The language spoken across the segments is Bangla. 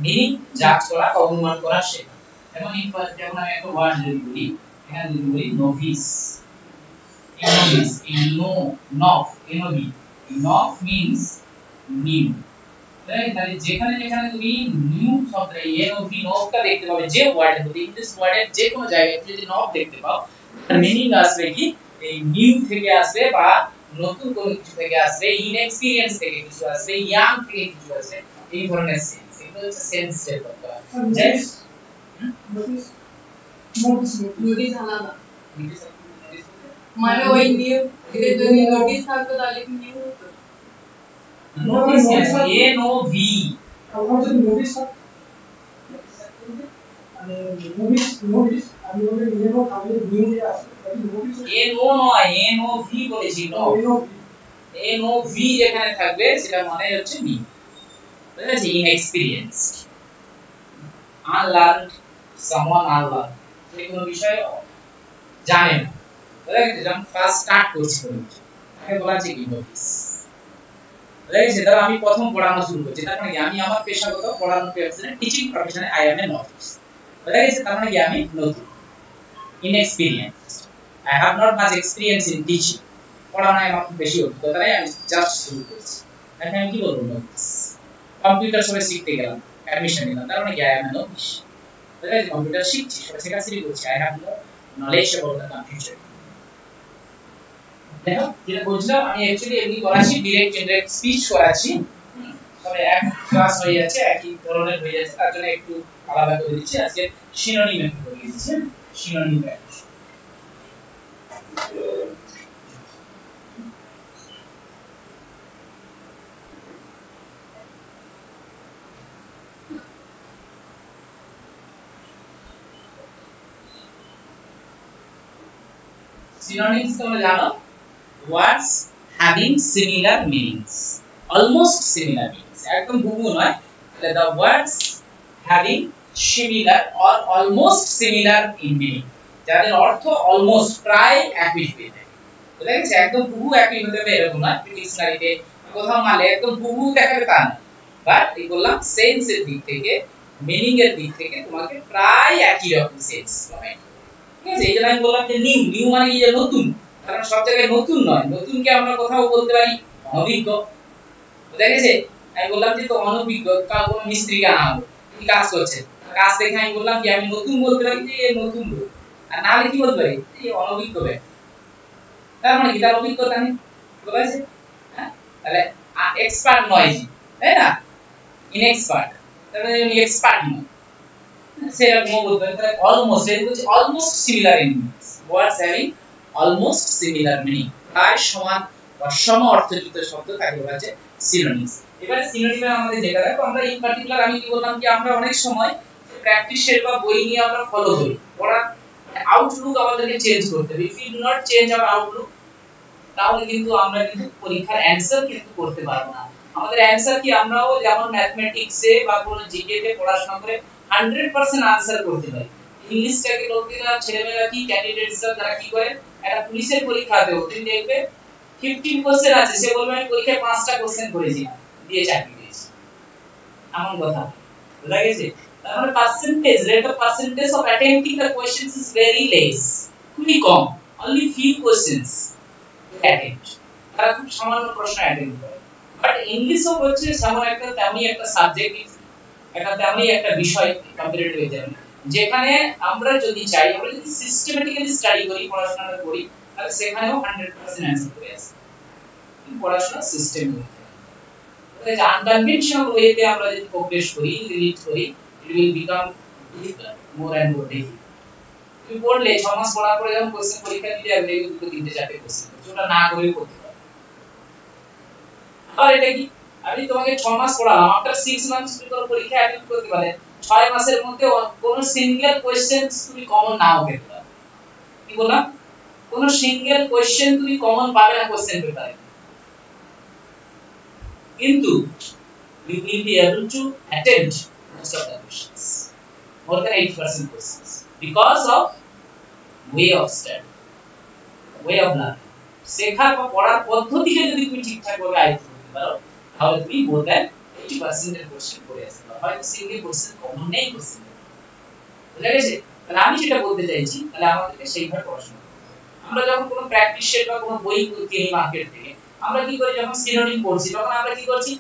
মিনিং জাজ করা বা অনুমান করা শেখা। যেমন যেমন আমি একটা ওয়ার্ড যদি বলি, এখানে যদি বলি novice, novice, no nov, NB, nov means new. তাহলে যেখানে যেখানে তুমি নিউ শব্দটা এনওভি নফটা দেখতে পাবে, যে ওয়ার্ডের মধ্যে ইংলিশ ওয়ার্ডের যে কোনো জায়গায় তুমি যদি নফ দেখতে পাও, তার মিনিং আসবে কি এই নিউ থেকে আসবে বা নতুন কোনো কিছু থেকে আসবে, ইনএক্সপেরিয়েন্স থেকে কিছু আসবে, ইয়াং থেকে কিছু আসবে, এই ধরনের সেন্স। এগুলো হচ্ছে সেন্স এর কথা। নোটিস নোটিস নোটিস আলাদা, মানে ওই নিউ এর যদি নোটিস থাকতো তাহলে কি নিউ হতো? নোটিস এন ও ভি, আমরা যদি নোটিস মানে নোটিস নোটিস আমি বলি এন ও তাহলে নিউ এ আসে, নোটিস এন ও নয়, এন ও ভি বলেছি। নো এন ও ভি যেখানে থাকবে সেটা মানে হচ্ছে নিউ, বুঝেছি? ইনএক্সপেরিয়েন্সড, আনলার্নড, সামওয়ান আনলার্নড, যে কোনো বিষয় জানে না, বুঝেছি? যখন ফার্স্ট স্টার্ট করছি তাকে বলা হচ্ছে কি নোটিস। বুঝেছি? ধরো আমি প্রথম পড়ানো শুরু করছি, তার মানে আমি আমার পেশাগত পড়ানো প্রফেশনে, টিচিং প্রফেশনে আই এম এ নোটিস। বুঝেছি? তার মানে কি আমি নতুন, inexperienced. I have not much experience in teaching. পড়ানোয় আমার খুব বেশি অভিজ্ঞতা নেই, আমি জাস্ট শুরু করছি। এখন আমি কি বলবো? নোটিস। কম্পিউটার সবাই শিখতে গেলাম, অ্যাডমিশন নিলাম, তার মানে কি আই এম এ নোটিস। বুঝেছি? কম্পিউটার শিখছি, সবাই শেখা শুরু করছি, I have no knowledge about the computer. দেখো যেটা বলছিলাম, আমি অ্যাকচুয়ালি এমনি করাচ্ছি, ডাইরেক্ট ইনডাইরেক্ট স্পিচ করাচ্ছি, তবে এক ক্লাস হয়ে যাচ্ছে, একই ধরনের হয়ে যাচ্ছে, তার জন্য একটু আলাদা করে দিচ্ছি। আজকে সিনোনিম একটু করে দিচ্ছি, সিনোনিম। Synonyms তোমরা জানো, words having similar meanings, almost similar meanings, একদম হুবহু নয়, the words having similar or almost similar in meaning, যাদের অর্থ almost প্রায় একই হয়ে থাকে। বুঝা গেছে? একদম হুবহু একই হতে হবে এরকম না, ডিকশনারিতে কোথাও মালে একদম হুবহু দেখাবে তা না, বাট এই বললাম সেন্স এর দিক থেকে, মিনিং এর দিক থেকে তোমাকে প্রায় একই রকম সেন্স পাবে। ঠিক আছে? এই জন্য আমি বললাম যে নিউ, নিউ মানে কি, যে নতুন, কারণ সব জায়গায় নতুন নয়, নতুনকে আমরা কোথাও বলতে পারি অনভিজ্ঞ। বুঝা গেছে? আমি বললাম যে তো অনভিজ্ঞ, কাল কোন মিস্ত্রিকে আনবো, কি কাজ করছে, কাজ দেখে আমি বললাম যে আমি নতুন বলতে পারি যে নতুন লোক, আর না হলে কি বলতে পারি এই অনভিজ্ঞ ব্যক্তি। তার মানে কি তার অভিজ্ঞতা নেই, বুঝা গেছে? হ্যাঁ, তাহলে এক্সপার্ট নয়, তাই না? ইনএক্সপার্ট, তাহলে উনি এক্সপার্ট নয়, সেরকম বলতে পারি। তাহলে অলমোস্ট, এটা হচ্ছে almost similar in meanings, words having almost similar meaning, প্রায় সমান বা সম অর্থযুক্ত শব্দ থাকে বলা হচ্ছে সিনোনিমস। এবারে সিনোনিমে আমাদের যেটা দেখো, আমরা ইন পার্টিকুলার আমি কি বললাম কি আমরা অনেক সময় প্র্যাকটিসের বা বই নিয়ে আমরা ফলো করি, পড়ার আউটলুক আমাদেরকে চেঞ্জ করতে হবে। If you do not change our outlook, তাহলে কিন্তু আমরা কিন্তু পরীক্ষার অ্যানসার কিন্তু করতে পারবো না। আমাদের অ্যানসার কি, আমরাও যেমন ম্যাথমেটিক্সে বা কোনো জিকে তে পড়াশোনা করে 100% আনসার করতে পারি, ইংলিশটাকে লোকেরা ছেলেমেয়েরা কি ক্যান্ডিডেটসরা যারা কি করে, একটা পুলিশের পরীক্ষা দেও, তুমি দেখবে 15 কোশ্চেন আছে, সে বলবে আমি পরীক্ষায় 5টা কোশ্চেন করেছি, দিয়ে চাকরি পেয়েছি, এমন কথা। বুঝা গেছে? তার মানে percentage, rate of percentage of attempting the questions is very less, খুবই কম, only few questions অ্যাটেম্পট, তারা খুব সামান্য প্রশ্ন অ্যাটেম্পট করে। বাট ইংলিশও হচ্ছে সামান্য একটা তেমনি একটা সাবজেক্ট, একটা তেমনি একটা বিষয় কম্পিটিটিভ এক্সাম, যেখানে আমরা যদি চাই, আমরা যদি সিস্টেম্যাটিক্যালি স্টাডি করি, পড়াশোনা করি, তাহলে সেখানেও 100% অ্যানসার করে আসে। পড়াশোনা সিস্টেম হতে হবে, যে আনকনভেনশনাল ওয়েতে আমরা যদি প্রোগ্রেস করি, রিড করি, it will become more and more difficult. তুমি পড়লে 6 মাস পড়ার পরে যখন কোশ্চেন পরীক্ষা দিতে যাবে, দুটো তিনটে চারটে কোশ্চেন, ওটা না করেও করতে পারবে। আর এটা কি, আমি তোমাকে 6 মাস পড়ালাম, আফটার 6 মান্থস তুমি কোনো পরীক্ষা অ্যাটেম্প করতে পারে, 6 মাসের মধ্যে কোন সিঙ্গেল কোশ্চেন তুমি কমন নাও পেতে পারো। কি বললাম? কোন সিঙ্গেল কোশ্চেন তুমি কমন পাবে না কোশ্চেন পেপারে, কিন্তু you will be able to attempt most of the questions, more than 80% questions, because of way of study, way of learning. শেখার বা পড়ার পদ্ধতিকে যদি তুমি ঠিকঠাক ভাবে আয়ত্ত করতে পারো, তাহলে তুমি more than 50% এর কোশ্চেন পড়ে আসতে পারে, হয়তো সিঙ্গেল কোশ্চেন কমন নেই কোশ্চেন, বুঝা গেছে? তাহলে আমি যেটা বলতে চাইছি, তাহলে আমাদেরকে সেইভাবে পড়াশোনা করতে হবে। আমরা যখন কোনো প্র্যাকটিস সেট বা কোনো বই কিনি মার্কেট থেকে, আমরা কি করি যখন সিনোনিম পড়ছি তখন আমরা কি করছি,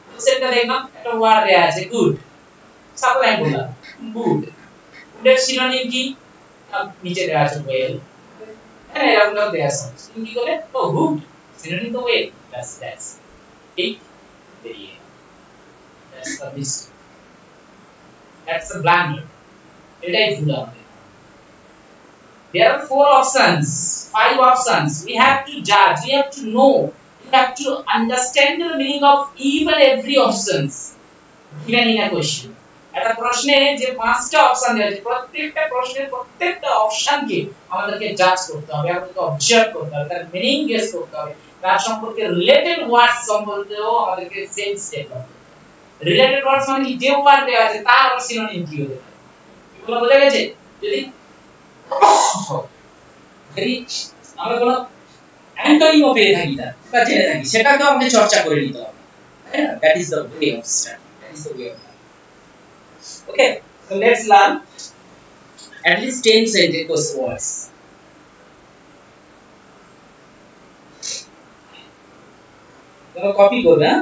কোশ্চেনটা দেখলাম একটা ওয়ার্ড দেয়া আছে গুড, সাপোজ আমি বললাম গুড, গুডের সিনোনিম কি, নিচে দেয়া আছে ওয়েল, হ্যাঁ এরকম দেয়া আছে, তুমি কি করলে ও গুড সিনোনিম তো ওয়েল, দ্যাটস ঠিক বেরিয়ে, that's the mistake, that's the blunder, এটাই ভুল আমাদের। There are four options, five options. We have to judge. We have to know. We have to understand the meaning of each and every options given in a question. একটা প্রশ্নে যে পাঁচটা অপশন দেওয়া আছে, প্রত্যেকটা প্রশ্নের প্রত্যেকটা অপশনকে আমাদেরকে জাজ করতে হবে, আমাদেরকে অবজার্ভ করতে হবে, তার মিনিং গেস করতে হবে, তার সম্পর্কে রিলেটেড ওয়ার্ডস সম্পর্কেও আমাদেরকে সেন্স করতে হবে। রিলেটেড ওয়ার্ডস মানে কি, যে ওয়ার্ড দেওয়া আছে তার আবার সিনোনিম কি হতে পারে, এগুলো বোঝা গেছে? যদি আমরা কোনো অ্যান্টোনিমও পেয়ে থাকি তা জেনে থাকি, সেটাকেও আমাদের চর্চা করে নিতে হবে, তাই না? That is the way of study, that is the way of. Okay, so let's learn at least 10 sentence words. তোমরা কপি করবে, হ্যাঁ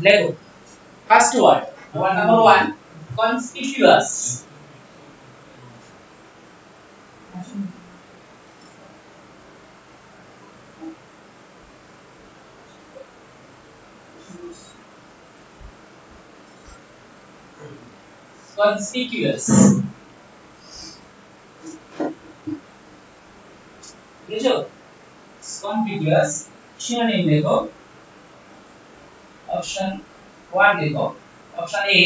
Lego. First word. Word number 1. Conspicuous. Conspicuous. বুঝছো? Conspicuous. synonym দেখো। Option 1 দেখো। Option A.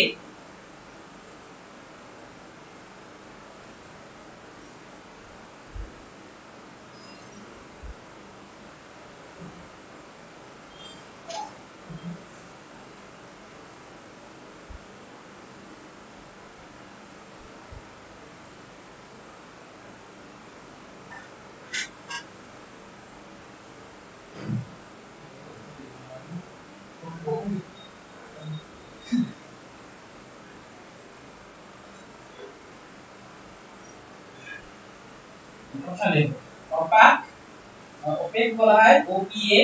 Option A. Opaque. Opaque বলা হয় OPA.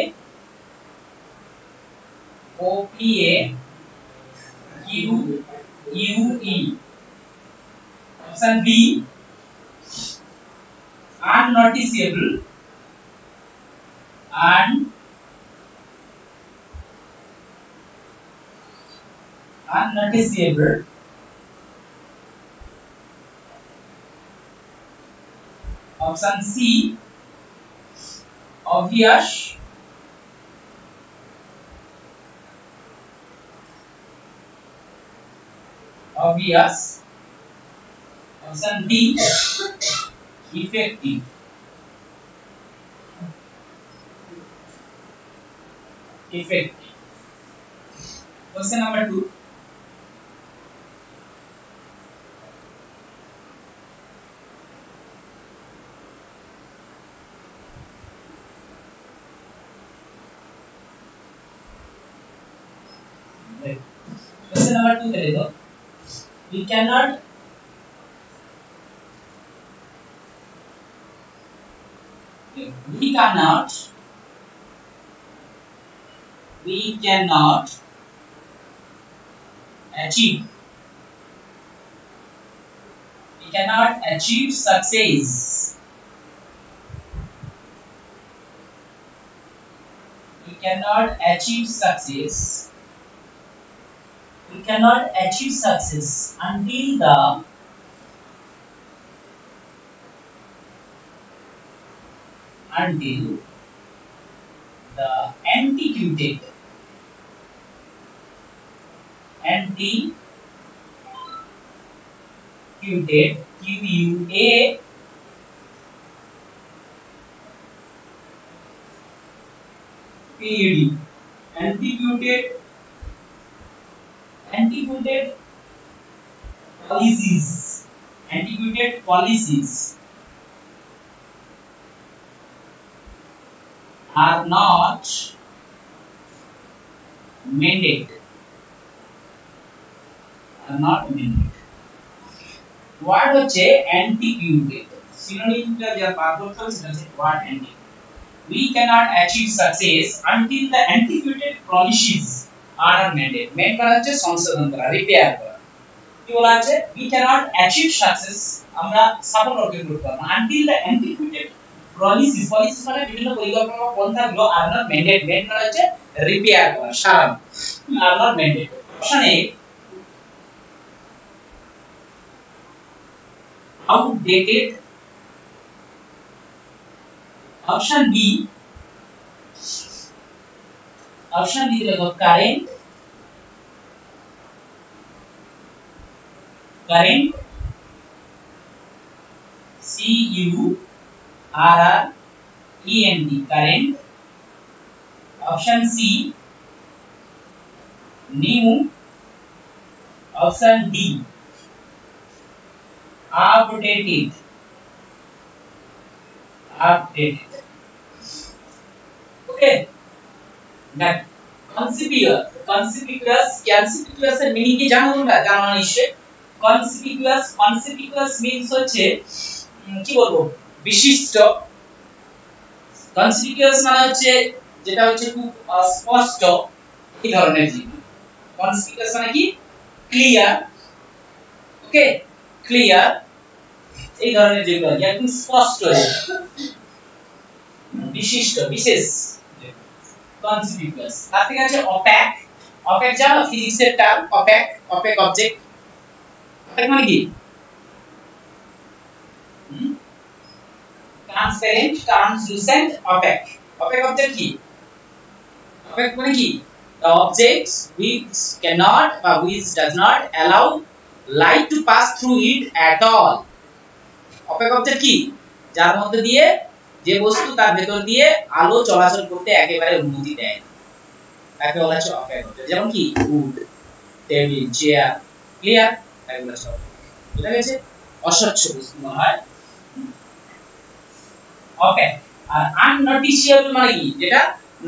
OPA. QUE. Option B. Unnoticeable. Unnoticeable. Option C. Obvious. Option D. Effective. Question number 2. Question number 2 তে দেখো, we cannot achieve success. We cannot achieve success until the antiquated antiquated policies are not mended. Word হচ্ছে antiquated, synonymটা যা বার করতে হবে সেটা হচ্ছে word antiquated. We cannot achieve success until the antiquated policies are mended. Mend মানে হচ্ছে সংশোধন করা, রিপেয়ার করা। কি বলা আছে? We cannot achieve success, আমরা সফল অর্জন করতে পারবো না until the antiquated policies মানে বিভিন্ন পরিকল্পনা বা পন্থাগুলো are not mended. Mend মানে হচ্ছে রিপেয়ার করা, সারানো। are not mended. Option A outdated, option B देखो current, CURRENT, current. Option C new. Option D updated. Okay, now conspicuous এর মিনিং কি জানো তোমরা? জানো না নিশ্চয়ই। conspicuous means হচ্ছে কি বলবো, বিশিষ্ট। conspicuous মানে হচ্ছে যেটা হচ্ছে খুব স্পষ্ট, এই ধরনের জিনিস। conspicuous মানে কি? ক্লিয়ার। ওকে, ক্লিয়ার, এই ধরনের যেগুলো একদম স্পষ্ট, বিশিষ্ট, বিশেষ। conspicuous। তার থেকে আছে opaque। opaque জানো ফিজিক্সের টার্ম, opaque অবজেক্ট। opaque মানে কি? Transparent, translucent, opaque। opaque object কি? opaque মানে কি? The objects which cannot or which does not allow light to pass through it at all. opaque object কি? যার মধ্যে দিয়ে যে বস্তু তার ভেতর দিয়ে আলো চলাচল করতে একেবারে অনুমতি দেয় না, তাকে বলা হচ্ছে opaque অবজেক্ট। যেমন কি উড, টেবিল, চেয়ার, ক্লিয়ার, এগুলো সব বুঝা গেছে? অস্বচ্ছ বস্তু হয় opaque। আর unnoticeable মানে কি? যেটা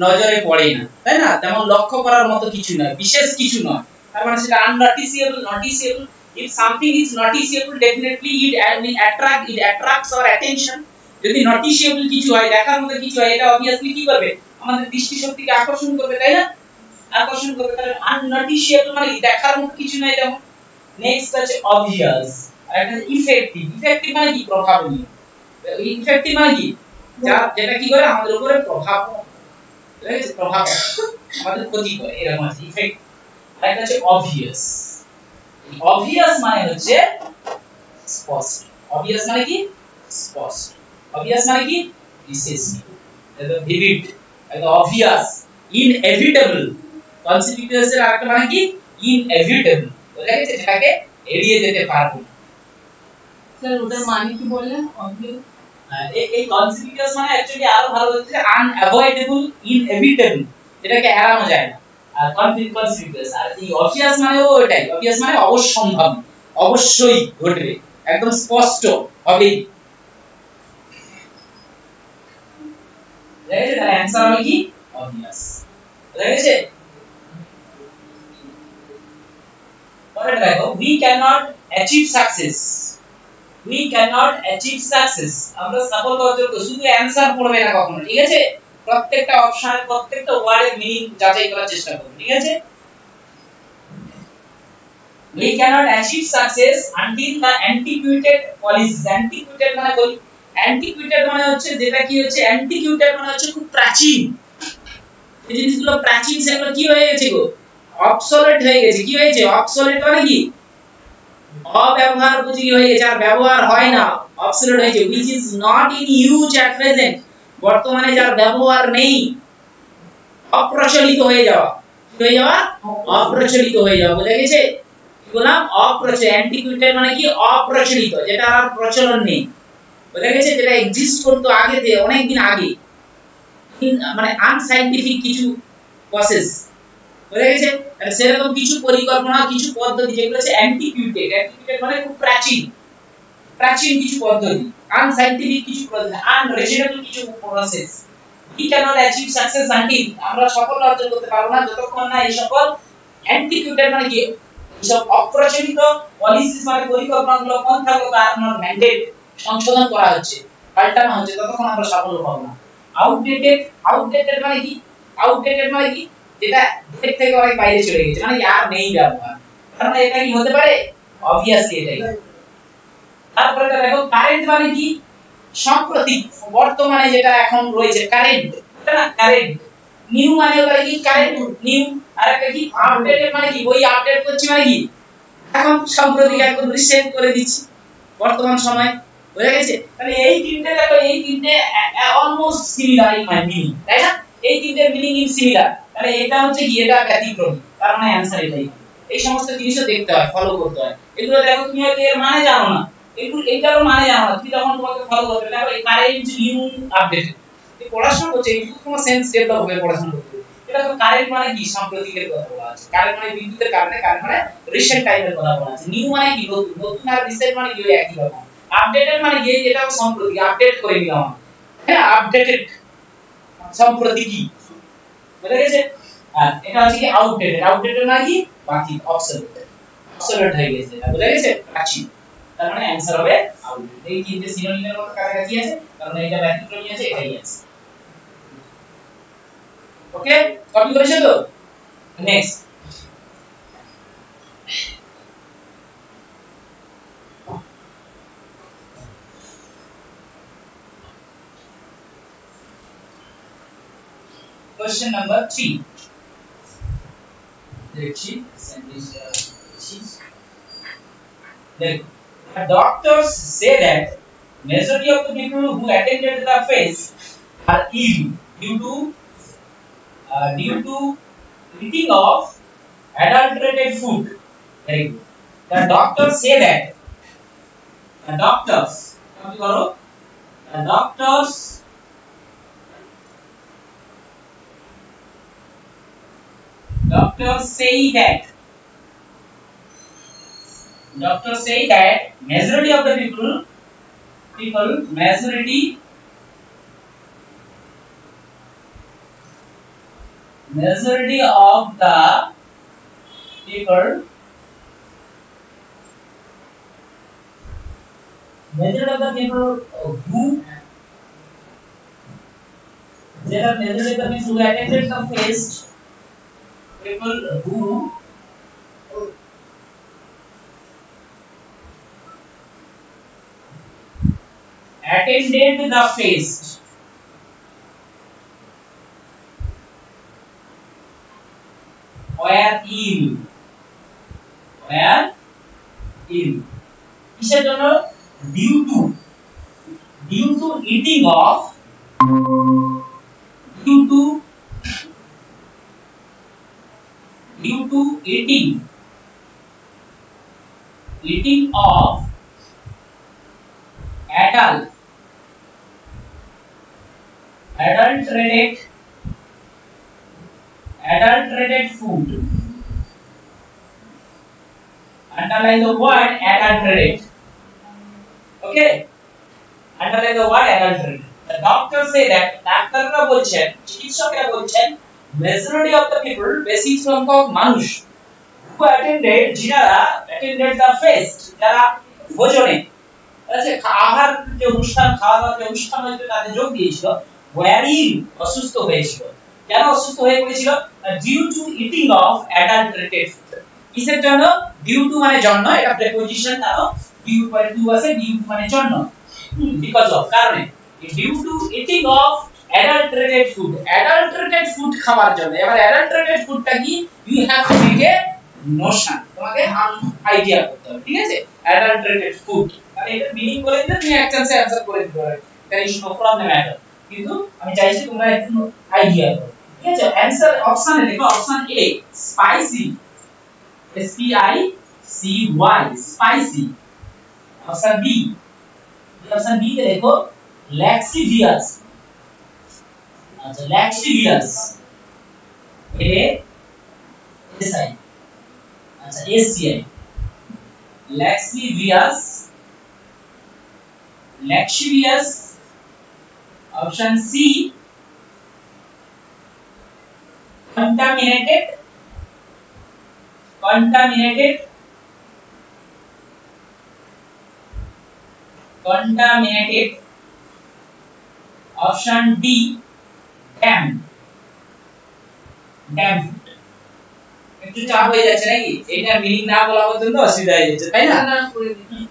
নজরে পড়ে না, তাই না? তেমন লক্ষ্য করার মতো কিছু নয়, বিশেষ কিছু নয়, তার মানে সেটা unnoticeable। noticeable, if something is noticeable definitely it will attracts our attention। যদি noticeable কিছু হয়, দেখার মতো কিছু হয়, এটা obviously কি করবে? আমাদের দৃষ্টি শক্তিকে আকর্ষণ করবে, তাই না? আকর্ষণ করবে। তাহলে unnoticeable মানে দেখার মতো কিছু নয়। যেমন নেক্সট আছে obvious, আর একটা effective। effective মানে কি? প্রভাবনীয়। effective মানে কি? যেটা কি করে আমাদের উপরে প্রভাব, প্রভাব আমাদের ক্ষতি করে, এরকম আছে ইফেক্ট। আর একটা আছে obvious। obvious মানে হচ্ছে স্পষ্ট। obvious মানে কি? স্পষ্ট। obvious মানে কি? বিশেষ, একদম vivid, একদম obvious। inevitable, conspicuous এর আরেকটা মানে কি? inevitable, বুঝা গেছে? যেটাকে এড়িয়ে যেতে পারবো না। স্যার ওটার মানে কি বললেন? obvious এই conspicuous মানে অ্যাকচুয়ালি আরো ভালো হচ্ছে unavoidable, inevitable, যেটাকে এড়ানো যায় না। আর conspicuous। আর এই obvious মানেও ওইটাই, obvious মানে অবশ্যম্ভাবী, অবশ্যই ঘটবে, একদম স্পষ্ট হবে। রাইট? তার অ্যানসার হবে কি? obvious। রাইট? পরে দেখো we cannot achieve success। we cannot achieve success, আমরা সফল অর্জন করতে, শুধু অ্যানসার পড়বে না কখনো, ঠিক আছে? প্রত্যেকটা অপশনের প্রত্যেকটা ওয়ার্ডের মিনিং যাচাই করার চেষ্টা করবে, ঠিক আছে? we cannot achieve success until the antiquated policies। antiquated মানে বলি, antiquated মানে হচ্ছে যেটা কি হচ্ছে, antiquated মানে হচ্ছে খুব প্রাচীন। এই জিনিসগুলো প্রাচীন, সেগুলো কি হয়ে গেছে গো? obsolete হয়ে গেছে। কি হয়েছে? obsolete মানে কি? অব্যবহার উপযোগী হয়ে গেছে, আর ব্যবহার হয় না, obsolete হয়েছে। which is not in use at present, বর্তমানে যার ব্যবহার নেই, অপ্রচলিত হয়ে যাওয়া, হয়ে যাওয়া অপ্রচলিত হয়ে যাওয়া বুঝা গেছে কি বললাম অপ্রচলিত অ্যান্টিকুইটেড মানে কি অপ্রচলিত যেটা আর প্রচলন নেই বুঝা গেছে যেটা এক্সিস্ট করতো আগে থেকে অনেক দিন আগে মানে আনসাইন্টিফিক কিছু প্রসেস বুঝা গেছে আর সেরকম কিছু পরিকল্পনা কিছু পদ্ধতি যেগুলো আছে অ্যান্টিকুইটেড মানে খুব প্রাচীন কিছু পদ্ধতি আনসাইন্টিফিক কিছু পদ্ধতি আনরিজনেবল কিছু process we cannot achieve success until আমরা সাফল্য অর্জন করতে পারবো না যতক্ষণ না এই সকল অ্যান্টিকুইটেড মানে কি সব অপ্রচলিত পলিসিস মানে পরিকল্পনাগুলো পন্থাগুলো আপনার ম্যান্ডেট সংশোধন করা হচ্ছে পাল্টানো হচ্ছে ততক্ষণ আমরা সাফল্য পাবো না আউটডেটেড মানে কি যেটা ডেট থেকে অনেক বাইরে চলে গেছে মানে আর নেই ব্যবহার কারণ এটা কি হতে পারে obviously এটাই তারপরে দেখো কারেন্ট মানে কি সাম্প্রতিক বর্তমানে যেটা এখন রয়েছে কারেন্ট নিউ মানে হলো কি কারেন্ট নিউ আর একটা কি আপডেটেড মানে কি ওই আপডেট করছি মানে কি এখন সাম্প্রতিক একদম রিসেন্ট করে দিচ্ছি বর্তমান সময় বুঝা গেছে মানে এই তিনটে দেখো এই তিনটে almost similar in my meaning তাই না এই তিনটে মিনিং ইন সিমিলার মানে এটা হচ্ছে কি এটা ব্যতিক্রমী তার মানে आंसर এটাই এই সমস্ত জিনিসও দেখতে হয় ফলো করতে হয় এগুলো দেখো তুমি হয়তো এর মানে জানো না এগুলো এইটারও মানে জানো না তুমি যখন তোমাকে ফলো করবে দেখো এই কারেন্ট নিউ আপডেট এই পড়াশোনা করছে একটু তোমার সেন্স ডেভেলপ হবে পড়াশোনা করতে এটা তো কারেন্ট মানে কি সাম্প্রতিকের কথা বলা আছে কারেন্ট মানে বিদ্যুতের কারণে কারেন্ট মানে রিসেন্ট টাইমের কথা বলা আছে নিউ মানে কি নতুন আর রিসেন্ট মানে কি একই রকম আপডেটেড মানে কি যেটা সাম্প্রতিক আপডেট করে নিলাম হ্যাঁ আপডেটেড সাম্প্রতিকই বুঝা গেছে আর এটা হচ্ছে কি আউটডেটেড মানে কি বাকি অবসলিউট হয়ে গেছে বুঝা গেছে প্রাচীন তার মানে आंसर হবে আউটডেটেড এই তিনটে সিনোনিমের মতো কাছাকাছি আছে কারণ এটা ব্যতিক্রমী আছে এটাই আছে ওকে কপি করেছো তো নেক্সট question number 3 देखिए the doctors say that majority of the people who attended the fest are ill due to eating of adulterated food. Very good. The doctors say that the doctors say that majority of the people majority of the people who attended the fest people who attended the fest were ill কিসের জন্য due to eating of eating of adulterated food. Underline the word adulterated. Okay, underline the word adulterated. The doctor say that ডাক্তাররা বলছেন চিকিৎসকরা বলছেন majority of the people বেশি সংখ্যক মানুষ who attended the fest যারা ভোজনে আছে আহার যে অনুষ্ঠান খাওয়া দাওয়ার যে অনুষ্ঠান হয়েছিল তাতে যোগ দিয়েছিল were ill অসুস্থ হয়েছিল কেন অসুস্থ হয়ে পড়েছিল due to eating of adulterated food কিসের জন্য due to মানে জন্য এটা প্রিপজিশন নাও due পরে টু আছে due to মানে জন্য because of কারণে due to eating of adulterated food খাওয়ার জন্য এবার adulterated foodটা কি you have to make a notion তোমাকে আইডিয়া করতে হবে ঠিক আছে adulterated food মানে এটা মিনিং করে দিলে তুমি এক চান্সে आंसर করে দিতে পারবে that is no problem at all কিন্তু আমি চাইছি তোমরা একটু আইডিয়া করো ঠিক আছে आंसर অপশনে দেখো option A spicy S P I C Y spicy option B option B তে দেখো ল্যাক্সিভিয়াস আচ্ছা ল্যাক্সিভিয়াস এ এস আই আচ্ছা S C I lascivious lascivious option C contaminated contaminated contaminated option D dam dam একটু চাপ হয়ে যাচ্ছে নাকি এটা মিনিং না বলা পর্যন্ত অসুবিধা হয়ে যাচ্ছে তাই না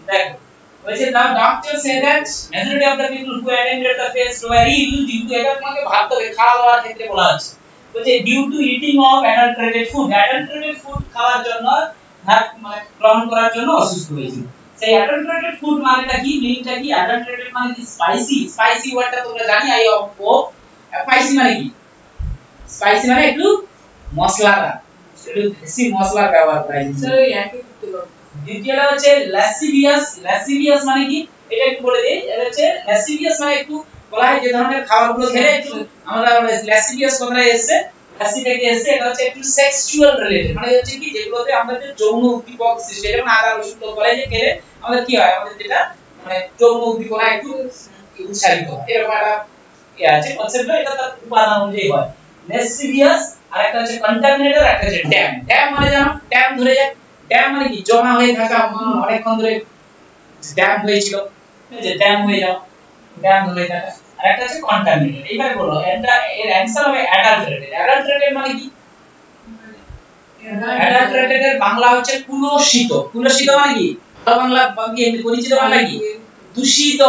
দেখো বলছে the doctor said that majority of the people who attended the test were ill due to এটা তোমাকে ভাবতে হবে খাওয়া দাওয়ার ক্ষেত্রে বলা আছে বলছে due to eating of adulterated food খাওয়ার জন্য মানে গ্রহণ করার জন্য অসুস্থ হয়েছিল সেই অ্যাডাল্টারেটেড ফুড মানেটা কি মিনিংটা কি অ্যাডাল্টারেটেড মানে কি স্পাইসি ওয়ার্ডটা তোমরা জানি আই অফ ও স্পাইসি মানে কি স্পাইসি মানে একটু মশলাদার একটু বেশি মশলা ব্যবহার করা হয় স্যার এই একই করতে পারবো দ্বিতীয়টা হচ্ছে ল্যাসিভিয়াস মানে কি এটা একটু বলে দেই এটা হচ্ছে ল্যাসিভিয়াস মানে একটু বলা হয় যে ধরনের খাবারগুলো খেলে একটু আমরা ল্যাসিভিয়াস কথাটা এসেছে ল্যাসি থেকে এসেছে এটা হচ্ছে একটু সেক্সুয়াল রিলেটেড মানে হচ্ছে কি যেগুলোতে আমাদের যৌন উদ্দীপক সৃষ্টি হয় যেমন আদা রসুন করে যে খেলে আমাদের কি হয় আমাদের যেটা মানে যৌন উদ্দীপনা একটু উৎসাহিত হয় এরকম একটা কি আছে কনসেপ্ট এটা তার উপাদান অনুযায়ী হয় ল্যাসিভিয়াস আর একটা হচ্ছে কন্টামিনেটর একটা হচ্ছে ড্যাম মানে জানো ড্যাম ধরে যায় ড্যাম মানে কি জমা হয়ে থাকা অনেকক্ষণ ধরে ড্যাম হয়েছিল যে ড্যাম হয়ে যাও ড্যাম হয়ে থাকা আর একটা হচ্ছে কন্টামিনেটেড এবারে বলো এটা এর आंसर হবে অ্যাডাল্টারেটেড মানে কি অ্যাডাল্টারেটেড এর বাংলা হচ্ছে কুলসিত মানে কি বাংলা বাকি পরিচিত বাংলা কি দূষিত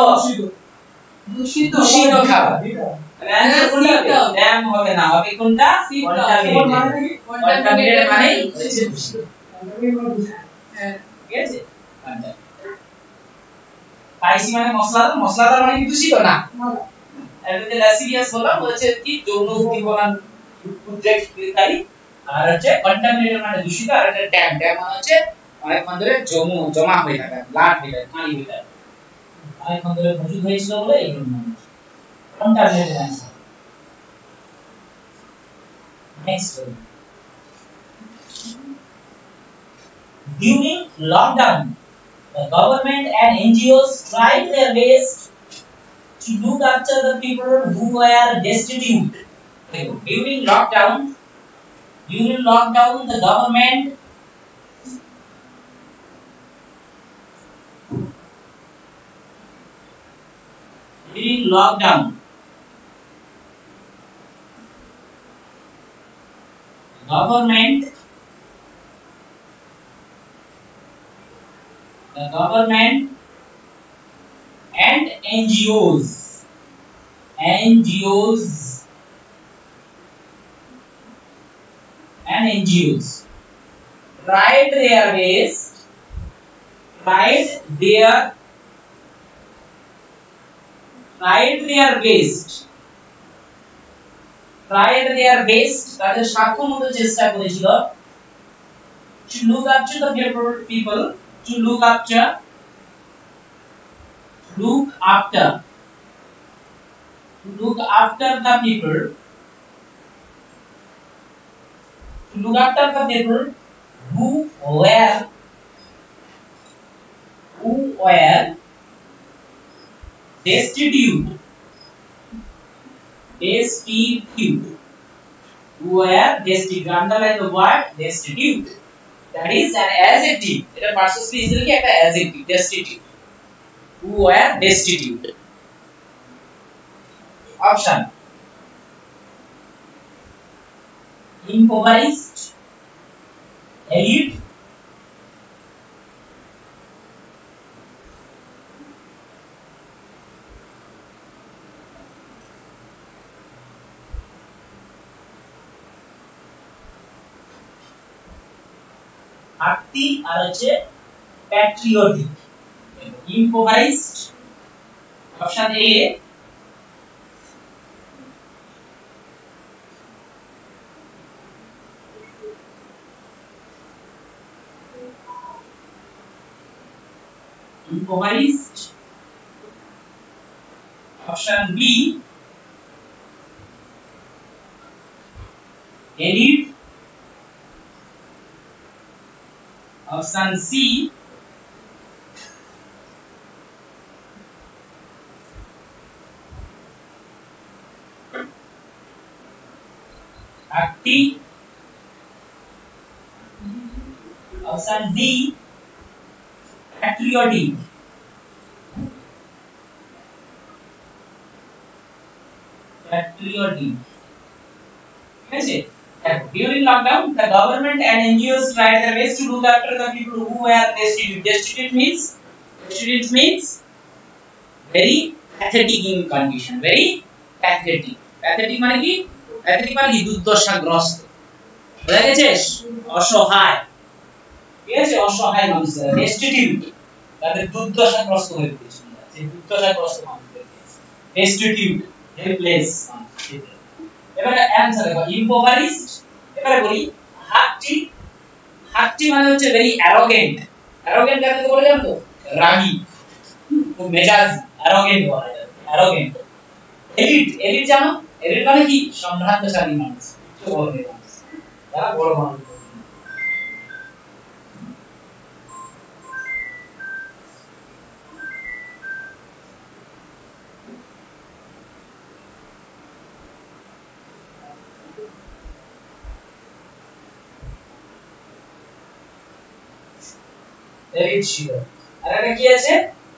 খাবার आंसर কোনটা ড্যাম হবে না হবে কোনটা কন্টামিনেটেড মানে হচ্ছে দূষিত ঠিক আছে স্পাইসি মানে মশলাদার মানে কি দূষিত না এটাতে ল্যাসিভিয়াস বলছে কি যৌন উদ্দীপনা উদ্রেককারী আর হচ্ছে কন্টামিনেটেড মানে দূষিত আর এটা ড্যাম মানে হচ্ছে অনেকক্ষণ ধরে জমা হয়ে থাকা ব্লাড হয়ে থাকে পানি হয়ে থাকে অনেকক্ষণ ধরে মজুদ হয়েছিল বলে এগুলো contaminated answer next during lockdown the government and NGOs tried their best to look after the people who were destitute. During lockdown, the government the government and NGOs tried their best তাদের সাধ্যমতো চেষ্টা করেছিল to look after the people to look after the people who were destitute underline the word destitute that is an adjective এটা পার্শ্বস্বরী হিসেবে কি একটা adjective destitute who were destitute option impoverished elite আত্তি আর হচ্ছে patriotic impoverished option A impoverished. Option B, elite. Option C, active. Option D, patriotic. Patriotic. Okay. During lockdown, the government and NGOs tried their best to look after the people who were destitute. Destitute means very pathetic in condition. Very pathetic. Pathetic মানে কি? Pathetic মানে কি? দুর্দশাগ্রস্ত। বুঝা গেছে? অসহায়। ঠিক আছে? অসহায় মানুষরা destitute তাদের দুর্দশাগ্রস্ত হয়ে পড়েছিল। সেই দুর্দশাগ্রস্ত মানুষদের destitute, helpless মানুষ। এবারে অ্যানসার দেখো impoverished। এবারে বলি হাকটি মানে হচ্ছে very arrogant। arrogant কাকে বলে জানো তো? রাগী, খুব মেজাজ, arrogant বলা যায়। arrogant। elite জানো? elite মানে কি? সম্ভ্রান্তশালী মানুষ, উচ্চ বর্গের মানুষ, যারা বড় মানুষ। elite ছিল। আর এটা কি আছে?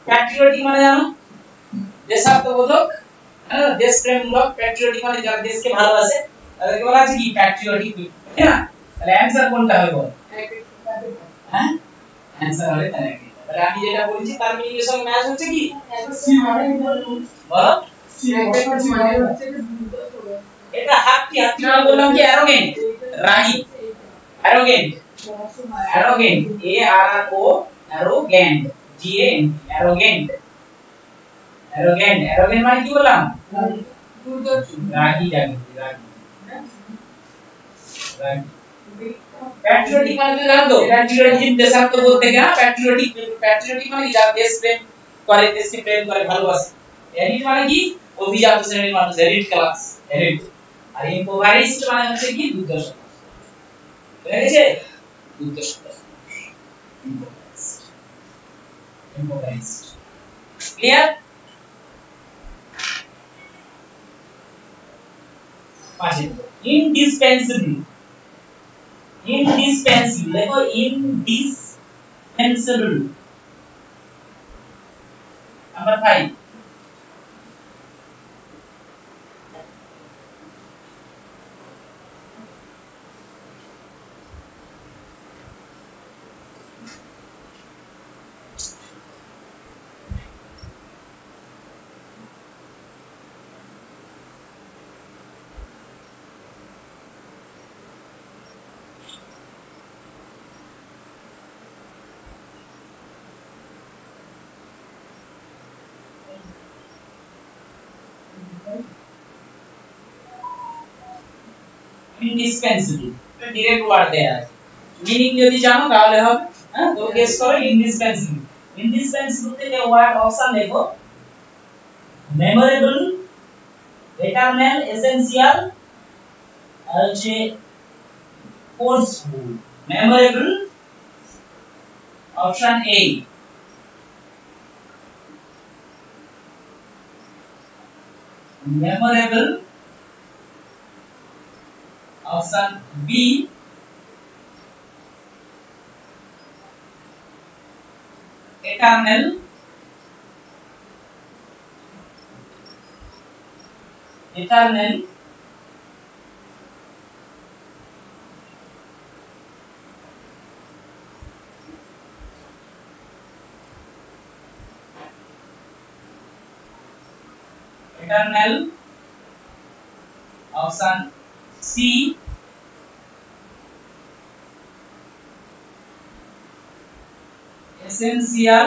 প্যাট্রিয়টিক মানে জানো? দেশাত্মবোধক, হ্যাঁ, দেশপ্রেমমূলক। প্যাট্রিয়টিক মানে যারা দেশকে ভালোবাসে তাদেরকে বলা আছে কি? প্যাট্রিয়টিক, ঠিক না? তাহলে অ্যানসার কোনটা হবে বল? হ্যাঁ, অ্যানসার হবে তাহলে কি? তাহলে আমি যেটা বলেছি তার মিনিংয়ের সঙ্গে ম্যাচ হচ্ছে কি? বলো। এটা হাকটি মানে বললাম কি? Arrogant, ragi. Arrogant, arrogant, a r o arrogant, g a n t, arrogant মানে কি বললাম? রাগী। প্যাট্রিয়টিক মানে তো জানো তো? প্যাট্রিয়টিক দেশাত্মবোধ থেকে, না? প্যাট্রিয়টিক মানে কি? যারা দেশপ্রেম করে, দেশকে প্রেম করে, ভালোবাসে। এলিট মানে কি? অভিজাত শ্রেণীর মানুষ, এলিট ক্লাস, এলিট। আর ইম্পোভারিস্ট মানে হচ্ছে কি? দুর্দশা। বুঝা গেছে? দুর্দশা। improvised. Clear? Indispensable देखो, indispensable। Number 5, indispensable direct word দেয়া আছে। মিনিং যদি জানো তাহলে হবে। হ্যাঁ, তো গেস করো indispensable থেকে ওয়ার্ড অপশন দেখো, মেমোরেবল, এটারনাল, এসেনশিয়াল আর হচ্ছে forceful. Memorable option A, memorable option B, eternal option C, essential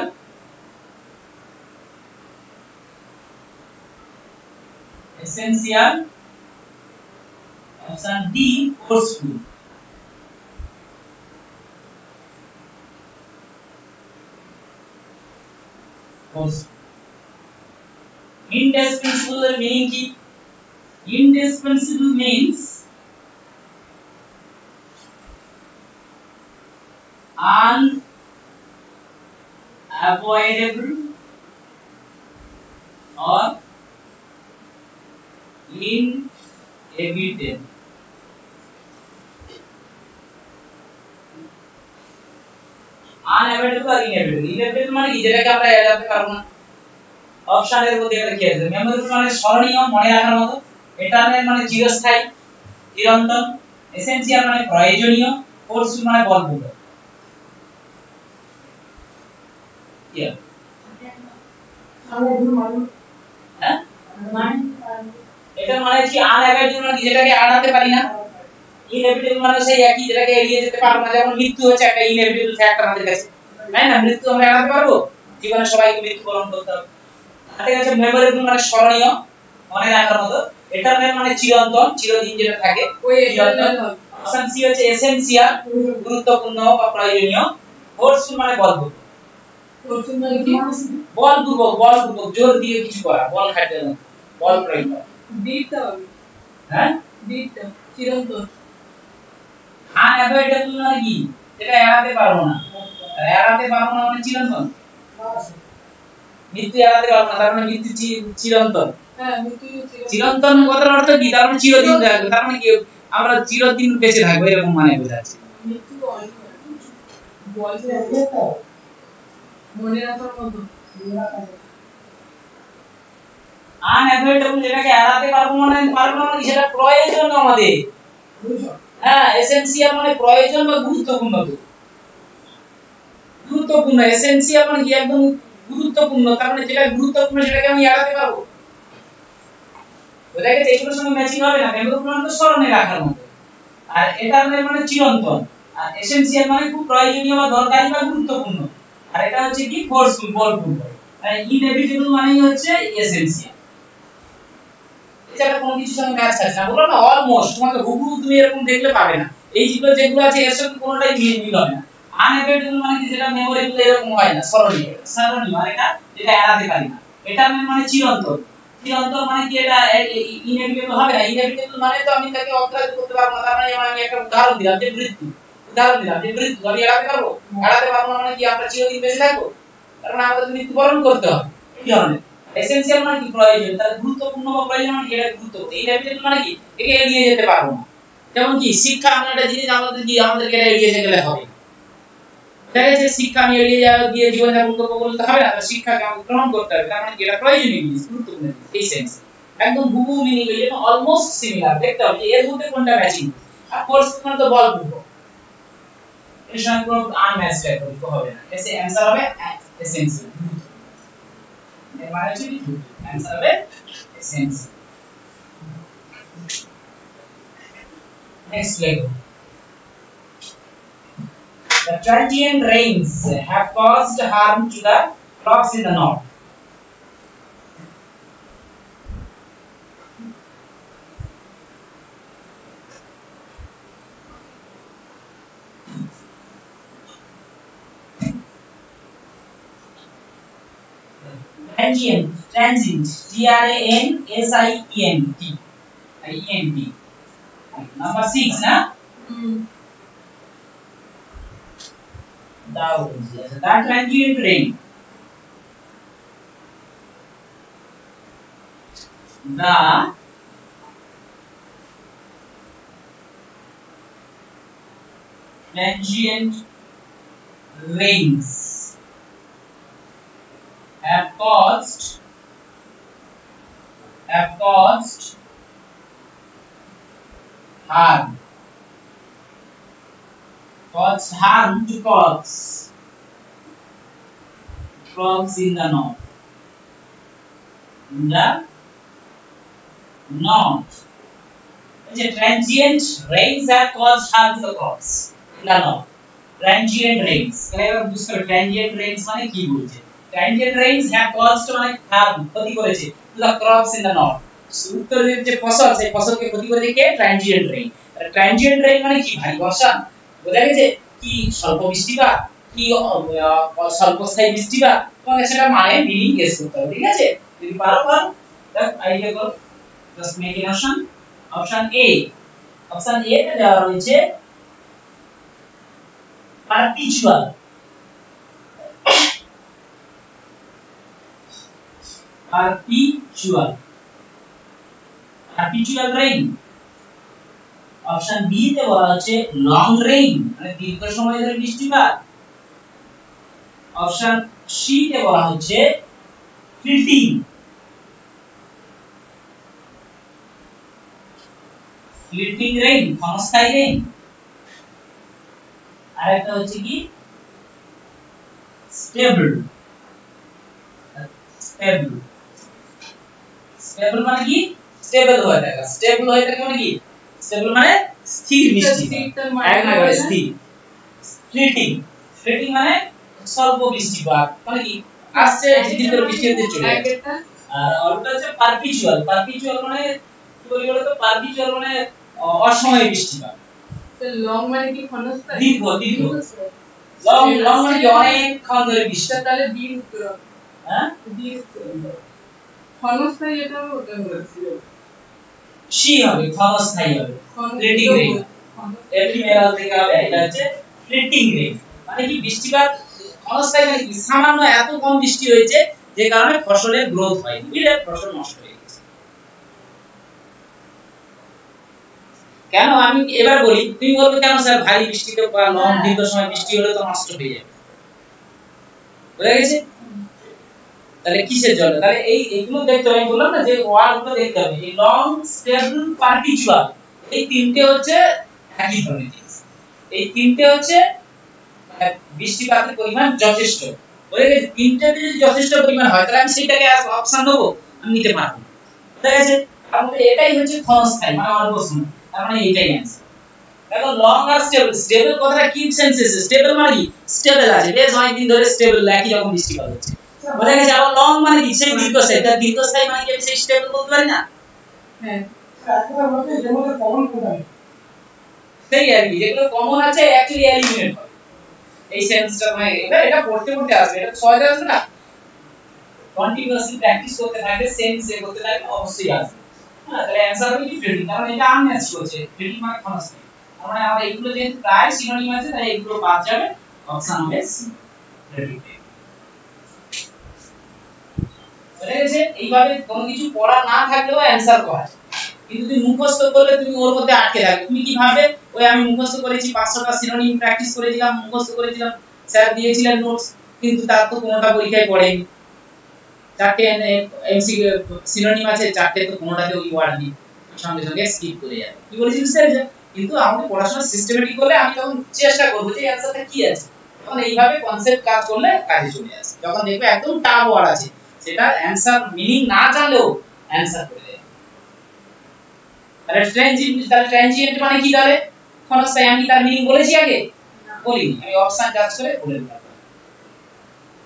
option D, forceful। forceful. Indispensable এর meaning কি? Indispensable means unavoidable or inevitable. Unavoidable or inevitable. Inevitable মানে কি, যেটাকে আমরা এড়াতে পারবো না। অপশনের মধ্যে এটা কি আছে? মেমোরেবল মানে স্মরণীয়, মনে রাখার মতো। এটারনাল মানে চিরস্থায়ী, চিরন্তন। এসেনশিয়াল মানে প্রয়োজনীয়। ফোর্সফুল মানে বলপূর্বক। হ্যাঁ, এটা মানে কি আনঅ্যাভয়েডেবল মানে যেটাকে এড়াতে পারি না। ইনএভিটেবল মানে সেই একই, যেটাকে এড়িয়ে যেতে পারবো না। যেমন মৃত্যু হচ্ছে একটা ইনএভিটেবল ফ্যাক্ট আমাদের কাছে, তাই না? মৃত্যু আমরা এড়াতে পারবো? জীবনে সবাইকে মৃত্যুবরণ করতে হবে। ঠিক আছে। মেমোরেবল মানে স্মরণীয়, মনে রাখার মতো। এটারনাল মানে চিরন্তন, চিরদিন যেটা থাকে ওই চিরন্তন। অপশন সি হচ্ছে এসেনশিয়াল, গুরুত্বপূর্ণ বা প্রয়োজনীয়। ফোর্সফুল মানে বলপূর্বক। ফোর্সফুল মানে কি? বলপূর্বক, বলপূর্বক জোর দিয়ে কিছু করা, বল খাটানো, বল প্রয়োগ করা। দিতে হবে। হ্যাঁ, দিতে চিরন্তন। আনঅ্যাভয়েডেবল মানে কি, যেটা এড়াতে পারবো না। এড়াতে পারবো না মানে চিরন্তন। মৃত্যু এড়াতে পারবো না, তার মানে মৃত্যু চিরন্তন। হ্যাঁ, মৃত্যু চিরন্তন কথার অর্থ কি? তার মানে চিরদিন থাকবে, তার মানে কি আমরা চিরদিন বেঁচে থাকবো, এরকম মানে বোঝাচ্ছে। মৃত্যু মনে রাখার মতো। আনঅ্যাভয়েডেবল যেটাকে এড়াতে পারবো মানে সেটা প্রয়োজন আমাদের। হ্যাঁ, এসেনশিয়াল মানে প্রয়োজন বা গুরুত্বপূর্ণ। গুরুত্বপূর্ণ, এসেনশিয়াল মানে কি একদম গুরুত্বপূর্ণ, তার মানে যেটা গুরুত্বপূর্ণ সেটাকে আমি এড়াতে পারবো। বোঝা গেছে? এগুলোর সঙ্গে ম্যাচিং হবে না। মেমোরেবল মানে তো স্মরণে রাখার মতো, আর এটারনাল মানে চিরন্তন, আর এসেনশিয়াল মানে খুব প্রয়োজনীয় বা দরকারি বা গুরুত্বপূর্ণ, আর এটা হচ্ছে কি ফোর্সফুল, বলপূর্বক। আর ইনএভিটেবল মানেই হচ্ছে এসেনশিয়াল। এটা কোনো কিছুর সঙ্গে ম্যাচ খাচ্ছে না, বলো না অলমোস্ট। তোমাকে হুবহু তুমি এরকম দেখলে পাবে না। এই যেগুলো আছে এর সঙ্গে কোনোটাই মিল হবে না। আনঅ্যাভয়েডেবল মানে কি, যেটা মেমোরেবল এরকম হয় না, স্মরণীয়। স্মরণীয় মানে এটা যেটা এড়াতে পারি না। এটারনাল মানে চিরন্তন। চিরন্তন মানে কি, এটা ইনএভিটেবল হবে না। ইনএভিটেবল মানে তো আমি তাকে অগ্রাহ্য করতে পারবো না। তার মানে আমি একটা উদাহরণ দিলাম যে মৃত্যু। উদাহরণ দিলাম যে মৃত্যু আমি এড়াতে পারবো? এড়াতে পারবো না মানে কি আমরা চিরদিন বেঁচে থাকবো? তার মানে আমাদের মৃত্যুবরণ করতে হবে। এই ধরনের। এসেনশিয়াল মানে কি প্রয়োজন, তার গুরুত্বপূর্ণ বা প্রয়োজন মানে এটা গুরুত্বপূর্ণ। ইনএভিটেবল মানে কি একে এড়িয়ে যেতে পারবো না। যেমন কি শিক্ষা, আমরা একটা জিনিস আমাদেরকে এটা এড়িয়ে যেতে হবে। দেখা যাচ্ছে শিক্ষা আমি এড়িয়ে গিয়ে জীবনযাপন করবো বলতে হবে না, শিক্ষাকে আমাকে গ্রহণ করতে হবে। তার মানে কি এটা প্রয়োজনীয় জিনিস, গুরুত্বপূর্ণ জিনিস। এই সেন্স একদম হুবহু মিনিং হয়ে যাবে, অলমোস্ট সিমিলার। দেখতে হবে যে এর মধ্যে কোনটা ম্যাচিং। আর ফোর্সফুল মানে তো বলপূর্বক, এর সঙ্গে কোনো আনম্যাচ টাইপ হবে না। এসে অ্যানসার হবে এসেনশিয়াল। এর মানে হচ্ছে কি অ্যানসার হবে essential. Next Lego. The transient rains have caused harm to the crops in the north. Transient, T-R-A-N-S-I-E-N-T. I-E-N-T. Number 6, na? That transient rain. The transient rains have caused harm. Caused harm to crops in the north. In the north. The transient rains have caused harm to the crops in the north. Transient rains. এবার বুঝতে হবে transient rains মানে কি বলছে। Transient rains have caused মানে harm, ক্ষতি করেছে to the crops in the north. উত্তরের যে ফসল, সেই ফসলকে ক্ষতি করেছে কে? Transient rain. Transient rain মানে কি? ভারী বর্ষা, বোঝা গেছে? কি স্বল্প বৃষ্টিপাত, কি স্বল্পস্থায়ী বৃষ্টিপাত, তোমাকে সেটা মানে মিনিং গেস করতে হবে, ঠিক আছে? যদি পারো দেখ আইডিয়া করো, just make an option. Option A, option A তে দেওয়া রয়েছে perpetual, perpetual, perpetual rain. Option B তে বলা হচ্ছে লং রেইন, মানে দীর্ঘ সময় ধরে বৃষ্টিপাত। অপশন সি তে বলা হচ্ছে ফ্লিটিং, ফ্লিটিং রেইন, ক্ষণস্থায়ী রেইন। আর একটা হচ্ছে কি স্টেবল, স্টেবল, স্টেবল মানে কি স্টেবল হয়ে থাকা, স্টেবল হয়ে থাকা মানে কি স্টেবল মানে স্থির বৃষ্টি, একবারে স্থির। ফ্লিটিং, ফ্লিটিং মানে স্বল্প বৃষ্টিপাত, মানে কি আসছে ধীরে ধীরে বৃষ্টি হতে চলে যাচ্ছে। আর আরেকটা হচ্ছে পারপিচুয়াল, পারপিচুয়াল মানে কি বলি বলতো, পারপিচুয়াল মানে অসময়ে বৃষ্টিপাত। তো লং মানে কি ক্ষণস্থায়ী, দীর্ঘ, দীর্ঘ। লং, লং মানে কি অনেকক্ষণ ধরে বৃষ্টি। তাহলে বি উত্তর, হ্যাঁ বি উত্তর ক্ষণস্থায়ী, এটা ওটা বলছি সি হবে, ক্ষণস্থায়ী হবে, ফ্লিটিং রেইন। এফিমেরাল থেকে হবে, এটা হচ্ছে ফ্লিটিং রেইন। মানে কি বৃষ্টিপাত ক্ষণস্থায়ী, মানে কি সামান্য এত কম বৃষ্টি হয়েছে যে কারণে ফসলের গ্রোথ হয়নি, বুঝলে, ফসল নষ্ট হয়ে গেছে। কেন আমি এবার বলি, তুমি বলবে কেন স্যার ভারী বৃষ্টিতে বা লং দীর্ঘ সময় বৃষ্টি হলে তো নষ্ট হয়ে যাবে, বুঝা গেছে? তাহলে কিসের জন্য? তাহলে এইগুলো দেখতে হবে, আমি বললাম না যে ওয়ার্ডগুলো দেখতে হবে, এই লং, স্টেবল, পারপিচুয়াল, এই তিনটে হচ্ছে একই ধরনের জিনিস। এই তিনটে হচ্ছে মানে বৃষ্টিপাতের পরিমাণ যথেষ্ট, বুঝা গেছে? তিনটে যদি যথেষ্ট পরিমাণ হয় তাহলে আমি সেটাকে অ্যাজ অপশন দেব, আমি নিতে পারবো, বুঝা গেছে? তাহলে এটাই হচ্ছে ক্ষণস্থায়ী, মানে আমার প্রশ্ন, তার মানে এটাই आंसर। দেখো লং আর স্টেবল, স্টেবল কথাটা কি সেন্স এসে, স্টেবল মানে কি স্টেবল আছে, বেশ অনেকদিন ধরে স্টেবল একই রকম বৃষ্টিপাত হচ্ছে, বুঝা গেছে? আর লং মানে কি সেই দীর্ঘস্থায়ী, তার দীর্ঘস্থায়ী মানে কি আমি সেই স্টেবল বলতে পারি না? হ্যাঁ, একটা বলতে এর মধ্যে কমন কোনটা? সেই আর কি, যেগুলো কমন আছে অ্যাকচুয়ালি এলিমিনেট হবে এই সেন্সটা, মানে এটা পড়তে পড়তে আসবে, এটা সহজে আসবে না, কন্টিনিউয়াসলি প্র্যাকটিস করতে থাকলে সেন্স এ করতে থাকলে অবশ্যই আসবে। হ্যাঁ, তাহলে অ্যানসার হবে কি ফ্লিটিং, কারণ এটা আনম্যাচ করছে, ফ্লিটিং মানে ক্ষণস্থায়ী। তার মানে আমরা এগুলো যেহেতু প্রায় সিনোনিম আছে তাই এগুলো বাদ যাবে, অপশন হবে সি, ফ্লিটিং। বুঝা গেছে? এইভাবে কোনো কিছু পড়া না থাকলেও অ্যানসার করা যায়, কিন্তু তুমি মুখস্থ করলে তুমি ওর মধ্যে আটকে থাকবে। তুমি কি ভাবে, ওই আমি মুখস্থ করেছি 500টা সিনোনিম প্র্যাকটিস করেছিলাম, মুখস্থ করেছিলাম, স্যার দিয়েছিলেন নোটস, কিন্তু তার তো কোনোটা পরীক্ষায় পড়েনি। চারটে এমসিকিউ সিনোনিম আছে, চারটে তো কোনোটাতে ওই ওয়ার্ড নেই, সঙ্গে সঙ্গে স্কিপ করে যাবে। কি বলেছি স্যার? কিন্তু আমাকে পড়াশোনা সিস্টেমেটিক করলে আমি তখন চেষ্টা করব যে অ্যানসারটা কি আছে, তখন এইভাবে কনসেপ্ট কাজ করলে কাজে চলে আসে। যখন দেখবে একদম টাফ ওয়ার্ড আছে, সেটা অ্যানসার মিনিং না জানলেও অ্যানসার করে দেবে। তাহলে ট্রানজিয়েন্ট মানে কি? তাহলে ক্ষণস্থায়ী, আমি তার মিনিং বলেছি আগে? বলিনি, আমি অপশন জাজ করে বলে দিলাম।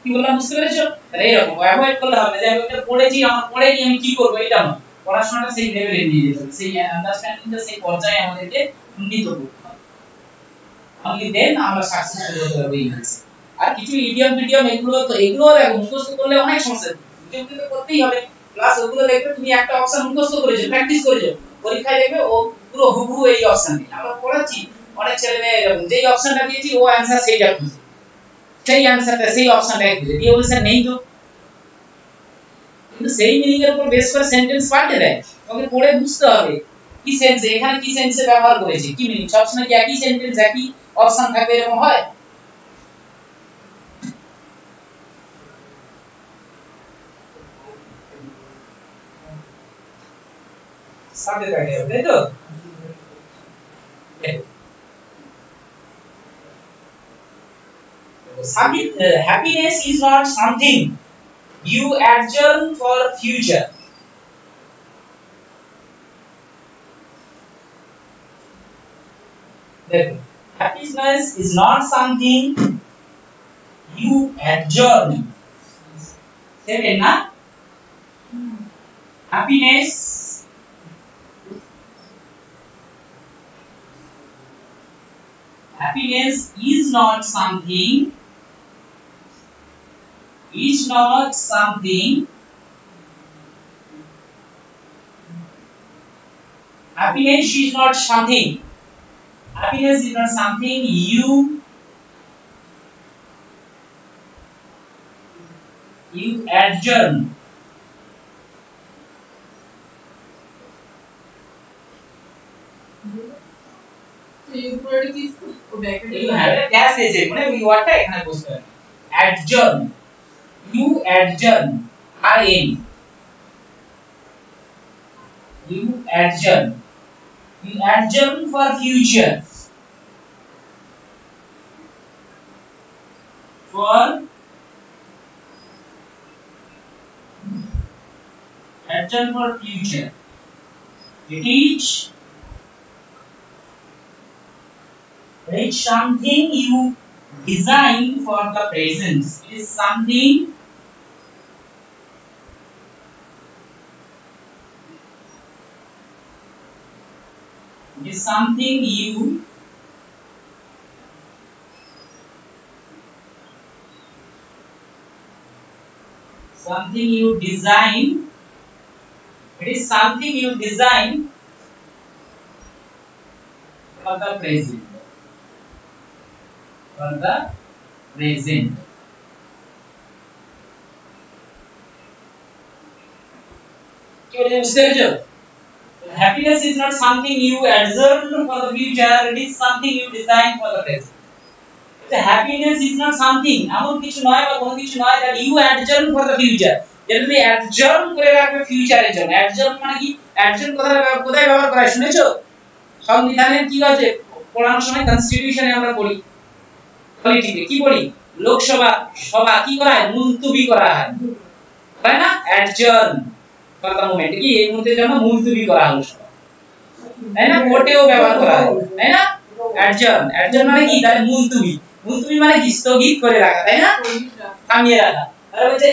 কি বললাম বুঝতে পেরেছো? তাহলে এরকম অ্যাভয়েড করলে হবে যে আমি এটা পড়েছি, আমার পড়েনি, আমি কি করব, এটা না। পড়াশোনাটা সেই লেভেলে নিয়ে যেতে হবে, সেই আন্ডারস্ট্যান্ডিংটা সেই পর্যায়ে আমাদেরকে উন্নীত করতে হবে, অনলি দেন আমরা সাকসেসফুল হতে পারবো এই ম্যাথে। আর কিছু ইডিয়ম ভিডিয়ম এগুলো তো এগুলো দেখো মুখস্থ করলে অনেক সমস্যা, ভিডিও কিন্তু করতেই হবে, প্লাস ওগুলো দেখবে তুমি একটা অপশন মুখস্থ করেছো, প্র্যাকটিস করেছো, পরীক্ষায় দেখবে ও পুরো হুবহু এই অপশন নেই। আমরা পড়াচ্ছি, অনেক ছেলে মেয়ে এরকম যেই অপশনটা দিয়েছি ও অ্যানসার সেইটা খুঁজে, সেই অ্যানসারটা সেই অপশনটাই খুঁজে দিয়ে বলছে নেই তো, কিন্তু সেই মিনিং এর উপর বেস করে সেন্টেন্স পাল্টে দেয়। তোমাকে পড়ে বুঝতে হবে কি সেন্সে, এখানে কি সেন্সে ব্যবহার করেছে, কি মিনিং। সবসময় কি একই সেন্টেন্স একই অপশন থাকবে এরকম হয়? সাথে থাকে, তাই তো? Happiness is not something you adjourn for future. Happiness is not something you adjourn. Say na? Happiness is not something is not something. Happiness is not something. Happiness is not something you adjourn. So you put this back. You have a dash আছে মানে ওই ওয়ার্ডটা এখানে বসতে হবে adjourn you adjourn you adjourn for future it is something you design for the present. It is something you design. It is something you design for the present. Happiness is not something you adjourn for the future. It is something you design for the present. Happiness is not something এমন কিছু নয় বা কোনো কিছু নয় that you adjourn for the future. যেটা তুমি adjourn করে রাখবে ফিউচারের জন্য। adjourn মানে কি? adjourn কোথায় ব্যবহার করা হয় শুনেছো? সংবিধানের কি আছে? পড়ানোর সময় কনস্টিটিউশনে আমরা পড়ি। পলিটিকে কি বলি? লোকসভা সভা কি করা হয়? মুলতবি করা হয়। তাই না? adjourn for the moment কি এই মুহূর্তের জন্য মুলতবি করা হলো সভা। তাই না? কোর্টেও ব্যবহার করা হয়। তাই না? adjourn মানে কি? তাহলে মুলতবি মানে কি? স্থগিত করে রাখা, তাই না? থামিয়ে রাখা। তাহলে বলছে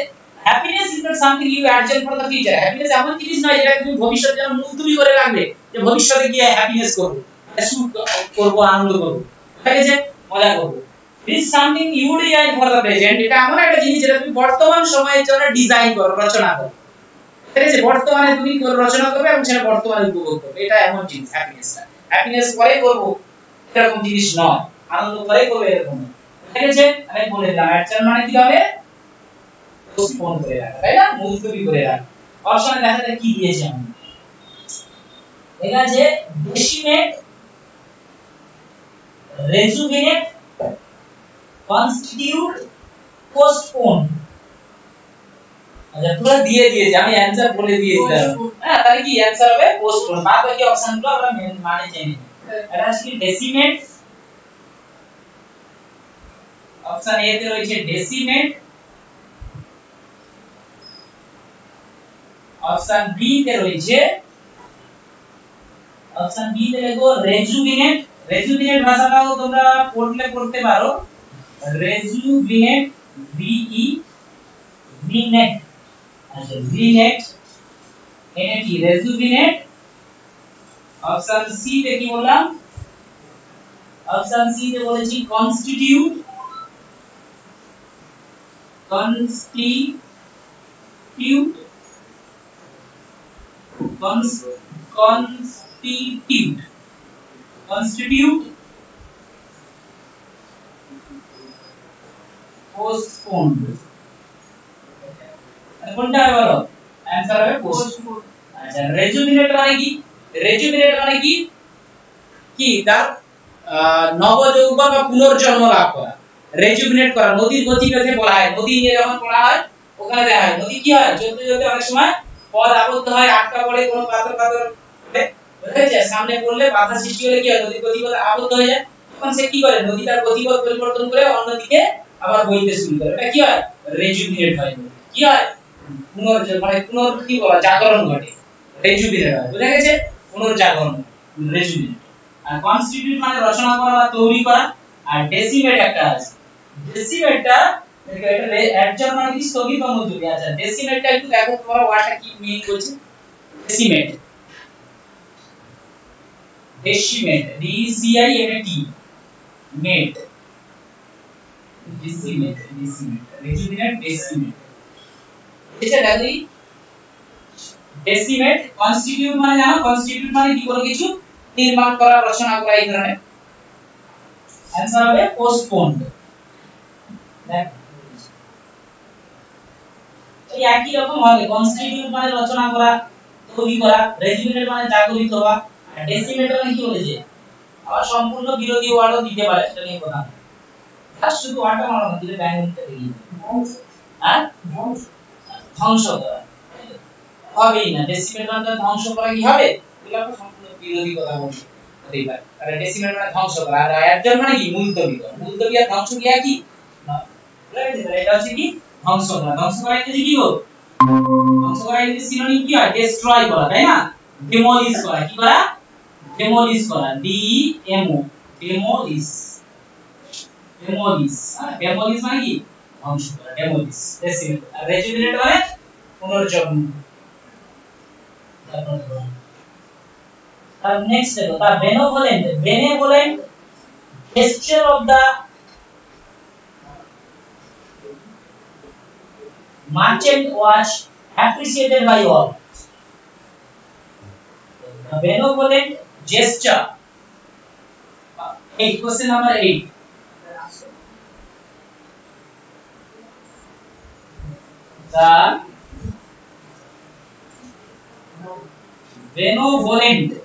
happiness is not something you adjourn for the future. Happiness এমন জিনিস নয় যেটা তুমি ভবিষ্যতের জন্য মুলতবি করে রাখবে, যে ভবিষ্যতে গিয়ে হ্যাপিনেস করব, সুখ করব, আনন্দ করব, ঠিক আছে, মজা করব। It is something you design for the present. এটা এমন একটা জিনিস যেটা তুমি বর্তমান সময়ের জন্য ডিজাইন করো, রচনা করো, ঠিক আছে, বর্তমানে তুমি রচনা করবে এবং সেটা বর্তমানে উপভোগ করবে। এটা এমন জিনিস হ্যাপিনেসটা। হ্যাপিনেস পরে করব এরকম জিনিস নয়, আনন্দ পরে করবে এরকম, ঠিক আছে। আমি বলে দিলাম অ্যাকশন মানে কি হবে? পোস্টপোন করে রাখা, তাই না? মুলতবি করে রাখা। অপশনে দেখা যায় কি দিয়েছে আমি, এটা যে ডেসিমেট, রেজুভেনেট, কনস্টিটিউট, পোস্টপোন। আচ্ছা পুরো দিয়ে দিয়েছে, আমি অ্যানসার বলে দিয়েছিলাম। হ্যাঁ, তাহলে কি অ্যানসার হবে পোস্টপোন। বাদ বাকি অপশনগুলো আমরা মানে জেনে নিই। এটা হচ্ছে ডেসিমেট, অপশন এ তে রয়েছে ডেসিমেট, অপশন বি তে রয়েছে, অপশন বি তে লিখো রেজুভিনেট। রেজুভিনেট ভাষাটাও তোমরা পড়তে পারো, রেজুভিনেট, বি ই ভিনেট। আচ্ছা ভিনেট এনে কি? রেজুভিনেট। অপশন সি তে কি বললাম? অপশন সি তে বলেছি কনস্টিটিউট, কনস্টিটিউট, পোস্টপোন। কোনটা হবে বলো? অ্যানসার হবে পোস্টপোন। আচ্ছা রেজুভিনেট মানে কি? রেজুভিনেট মানে কি? কি তার নবযৌবন বা পুনর্জন্ম লাভ করা, রেজুভিনেট করা। নদীর গতিপথে বলা হয়, নদী নিয়ে যখন পড়া হয় ওখানে দেখা হয় নদী কি হয়, চলতে চলতে অনেক সময় পথ আবদ্ধ হয়, আটকা পড়ে, কোনো পাথর বুঝেছে, সামনে পড়লে বাধা সৃষ্টি হলে কি হয়, নদীর গতিপথ আবদ্ধ হয়ে যায়। তখন সে কি করে, নদী তার গতিপথ পরিবর্তন করে অন্যদিকে আবার বইতে শুরু করে। এটা কি হয়? রেজুভিনেট হয়। কি হয়? পুনর কি বলা, জাগরণ ঘটে, রেজুভিনেট হয়। বুঝা গেছে? পুনর্জাগরণ, রেজুভিনেট। আর কনস্টিটিউট মানে রচনা করা বা তৈরি করা। আর ডেসিমেট একটা আছে, ডেসিমেটটা এটা অ্যাডজার মানে কি? স্থগিত বা মুলতবি। আচ্ছা ডেসিমেটটা একটু দেখো তোমরা ওয়ার্ডটা কি মিন করছে। Decimate, decimate, D C I M A T, mate, decimate, decimate, rejuvenate decimate এটা দেখি decimate constitute মানে জানো constitute মানে কি কোনো কিছু নির্মাণ করা রচনা করা এই ধরনের आंसर হবে postponed দেখ এই একই রকম হবে constitute মানে রচনা করা তৈরি করা rejuvenate মানে জাগরিত হওয়া আর decimate মানে কি বলেছে আবার সম্পূর্ণ বিরোধী ওয়ার্ডও দিতে পারে সেটা নিয়ে কথা না আর শুধু ওয়ার্ডটা মানো না দিলে ব্যাংক নিতে দেই হ্যাঁ ধ্বংস করা হবেই না ডেসিমেট মানে ধ্বংস করা কি হবে এগুলো আমরা সম্পূর্ণ বিরোধী কথা বলছি হতেই পারে আর ডেসিমেট মানে ধ্বংস করা আর একজন মানে কি মুলতবি করা মুলতবি আর ধ্বংস কি একই না এটা হচ্ছে কি ধ্বংস করা ইংরেজি কি গো ধ্বংস করা ইংরেজি সিনোনিম কি হয় ডেস্ট্রয় করা তাই না ডেমোলিশ করা কি করা ডেমোলিশ করা D M O demolish demolish মানে কি ধ্বংস করা ডেমোলিশ ডেসিমেট আর রেজুভিনেট মানে পুনর্জন্ম next the benevolent gesture of the merchant was appreciated by all. The benevolent gesture. 8 question number 8. The benevolent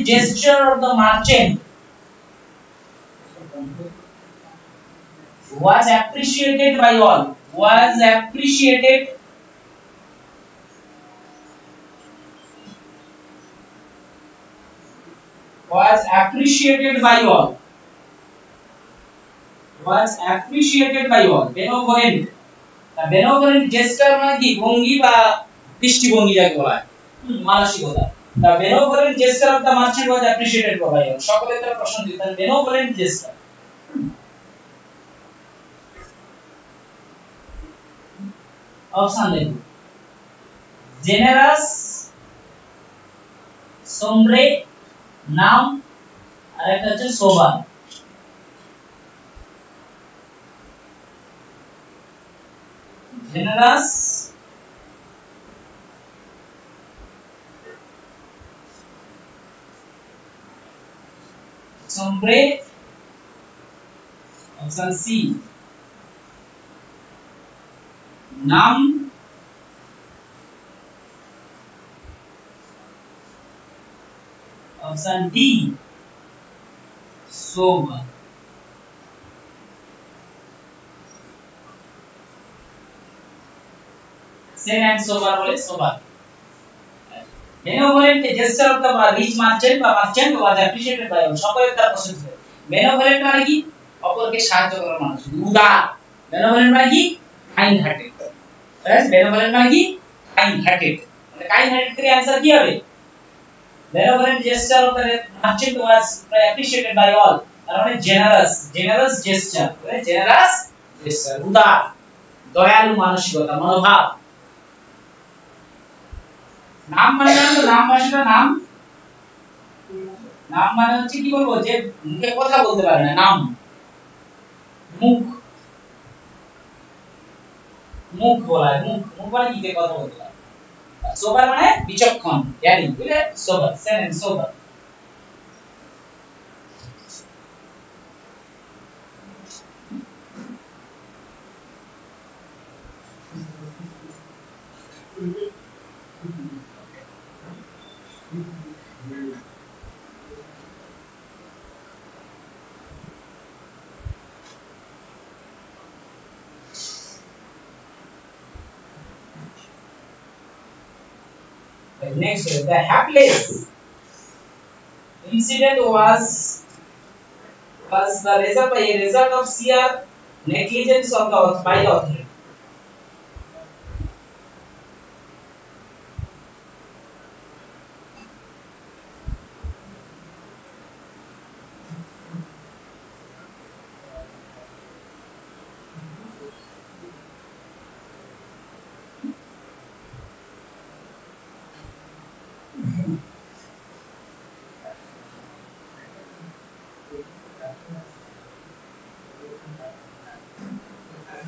gesture of the merchant was appreciated by all was appreciated by all benevolent gesture মানে কি ভঙ্গি বা দৃষ্টিভঙ্গি যাকে বলা হয় মানসিকতা the benevolent gesture of the merchant was appreciated by all সকলে তার প্রশ্ন দিতেন benevolent gesture অপশন দেখো generous sombre নাম আর একটা হচ্ছে সোবার generous sombre option C নাম option D sober same and sober বলে sober benevolent gesture of the rich merchant was appreciated by all সকলের তার প্রশংসা benevolent মানে কি অপরকে সাহায্য করার মানুষ উদার benevolent মানে কি kind hearted right benevolent মানে কি kind hearted মানে kind hearted এর आंसर কি হবে benevolent gesture of the merchant was appreciated by all তার মানে generous gesture উদার দয়ালু মানসিকতা মনোভাব নাম মানে জানো নাম ভাষাটা নাম মানে হচ্ছে কি বলবো যে মুখে কথা বলতে পারে না নাম মুখ বলা মুখ মানে কি কথা বলতে পারে সোবার মানে বিচক্ষণ জ্ঞানী বুঝলে সোবার সেন সোবার Next, the hapless incident was the result of sheer negligence of the by the authority.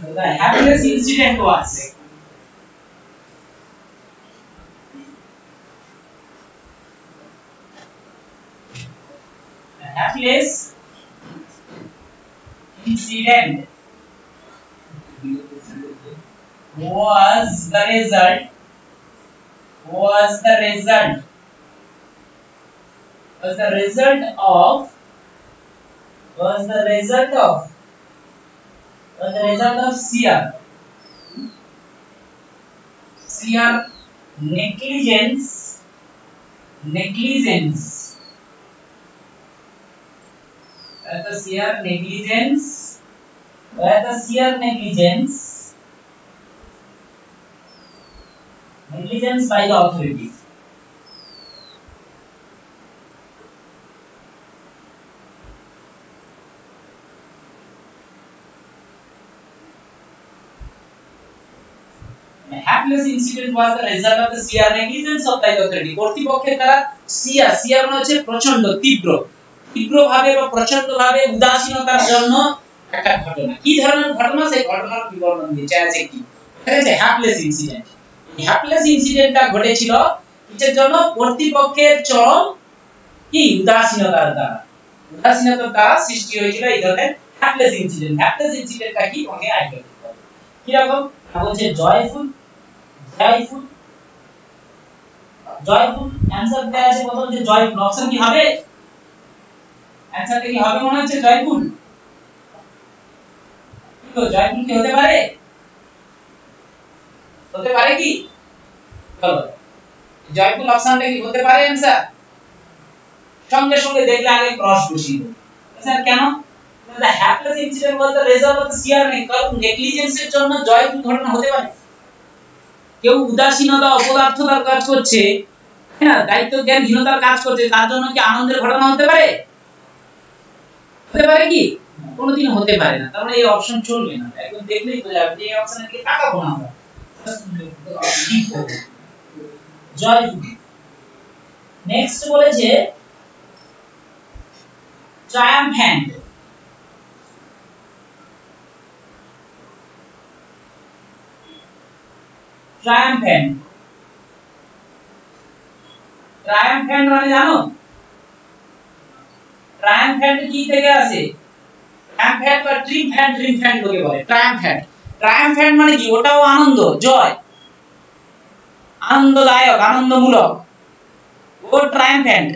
The happiest incident was the happiest incident was the result was the result was the result of was the result of was the result of sheer negligence negligence the sheer negligence the sheer negligence by the authorities. A hapless incident was the result of the sheer negligence of the authority. কর্তৃপক্ষের দ্বারা sheer মানে হচ্ছে প্রচন্ড তীব্রভাবে বা প্রচন্ডভাবে উদাসীনতার জন্য একটা ঘটনা। কি ধরনের ঘটনা সেই ঘটনার বিবরণ দিয়েছে আছে কি? এটা হচ্ছে হ্যাপলেস ইনসিডেন্ট। এই হ্যাপলেস ইনসিডেন্টটা ঘটেছিল কিসের জন্য? কর্তৃপক্ষের চরম কি উদাসীনতার দ্বারা সৃষ্টি হয়েছিল এই ধরনের হ্যাপলেস ইনসিডেন্ট। হ্যাপলেস ইনসিডেন্টটা কি তোমাকে আইডিয়া করতে হবে। কি রকম? বলছে জয়ফুল অ্যানসার দেয়া আছে কত? যে জয়ফুল অপশন কি হবে? অ্যানসারটা কি হবে মনে হচ্ছে জয়ফুল? তো জয়ফুল কি হতে পারে? হতে পারে কি? চলো জয়ফুল অপশনটা কি হতে পারে অ্যানসার? সঙ্গে সঙ্গে দেখলে আগে ক্রস বসিয়ে দেব। স্যার কেন? The hapless incident was the result of the sheer negligence এর জন্য জয়ফুল ঘটনা হতে পারে। কেউ উদাসীনতা অপদার্থতার কাজ করছে, হ্যাঁ দায়িত্ব জ্ঞানহীনতার কাজ করছে, তার জন্য কি আনন্দের ঘটনা হতে পারে? হতে পারে কি? কোনোদিন হতে পারে না। তার মানে এই অপশন চলবে না। একদম দেখলেই বোঝা যাবে এই অপশনের দিকে তাকাবো না আমরা। জয়ফুল। নেক্সট বলেছে triumphant মানে জানো? triumphant কি থেকে আসে? triumphant বা triumphant লোকে বলে। triumphant মানে কি? ওটাও আনন্দ, জয়, আনন্দদায়ক, আনন্দমূলক। ও triumphant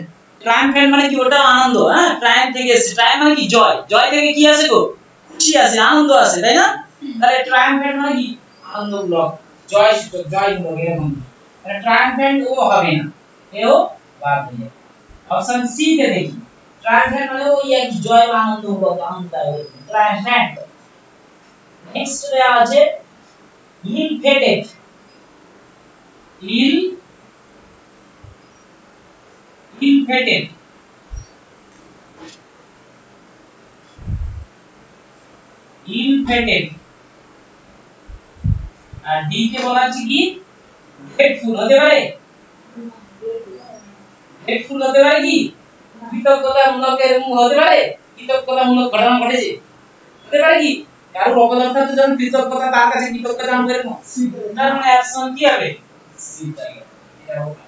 মানে কি? ওটাও আনন্দ, হ্যাঁ triumph থেকে এসেছে। triumph মানে কি? জয় থেকে কি আসে গো? খুশি আসে, আনন্দ আসে, তাই না? তাহলে triumphant মানে কি? আনন্দমূলক, জয়মূলক এরকম। মানে triumphant ও হবে না, এও বাদ দিয়ে। অপশন সি তে দেখি triumphant মানে ওই এক জয় বা আনন্দমূলক, আনন্দদায়ক triumphant। নেক্সট দেয়া আছে ill-fated আর ডি কে বলা আছে কি? গ্রেটফুল হতে পারে? গ্রেটফুল হতে পারে কি? কৃতজ্ঞতামূলক এরকম হতে পারে? কৃতজ্ঞতামূলক ঘটনা ঘটেছে হতে পারে কি? কারোর অপদার্থতার জন্য কৃতজ্ঞতা, তার কাছে কৃতজ্ঞতা জানাবো এরকম। তার মানে অপশন কি হবে? সি হবে। এটা হবে।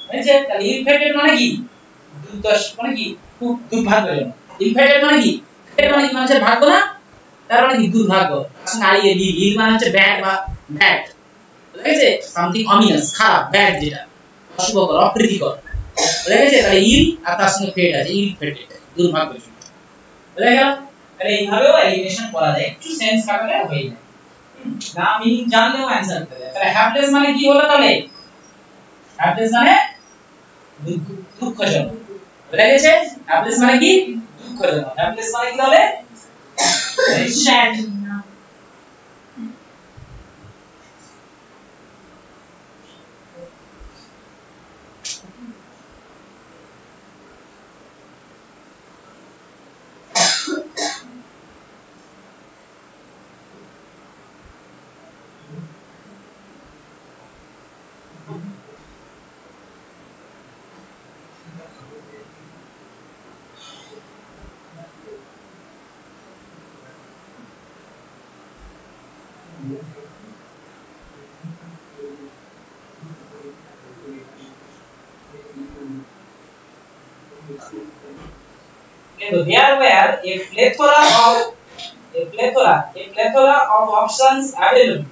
বুঝছেন? তাহলে ইনফেক্টেড মানে কি? দুর্দশ মানে কি? খুব দুর্ভাগ্যজনক। ইনফেক্টেড মানে কি? ফেট মানে কি? মানুষের ভাগ্য না? তার মানে কি? দুর্ভাগ্য। ইল মানে হচ্ছে ব্যাড বা ব্যাড, বুঝা গেছে? সামথিং অমিনাস, খারাপ, ব্যাড যেটা অশুভকর, অপ্রীতিকর, বুঝা গেছে? তাহলে ইল আর তার সঙ্গে ফেট আছে, ইল ফেটেড, দুর্ভাগ্যজনক। বুঝা গেল? তাহলে এইভাবেও এলিমিনেশন করা যায়, একটু সেন্স খাটালে হয়ে যায়। না মিনিং জানলেও অ্যানসার করতে যায়। তাহলে হ্যাপলেস মানে কি হলো তাহলে? হ্যাপলেস মানে দুঃখজনক, বুঝা গেছে? হ্যাপলেস মানে কি? দুঃখজনক। হ্যাপলেস মানে কি তাহলে? Sad. So there were a plethora of options available.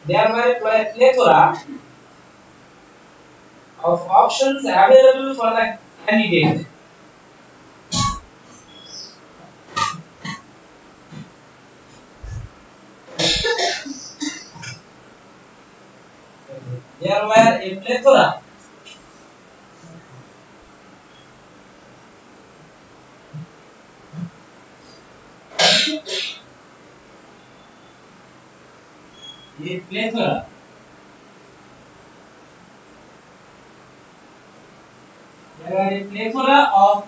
There were a plethora of options available for the candidate. There were a plethora a plethora there were a plethora of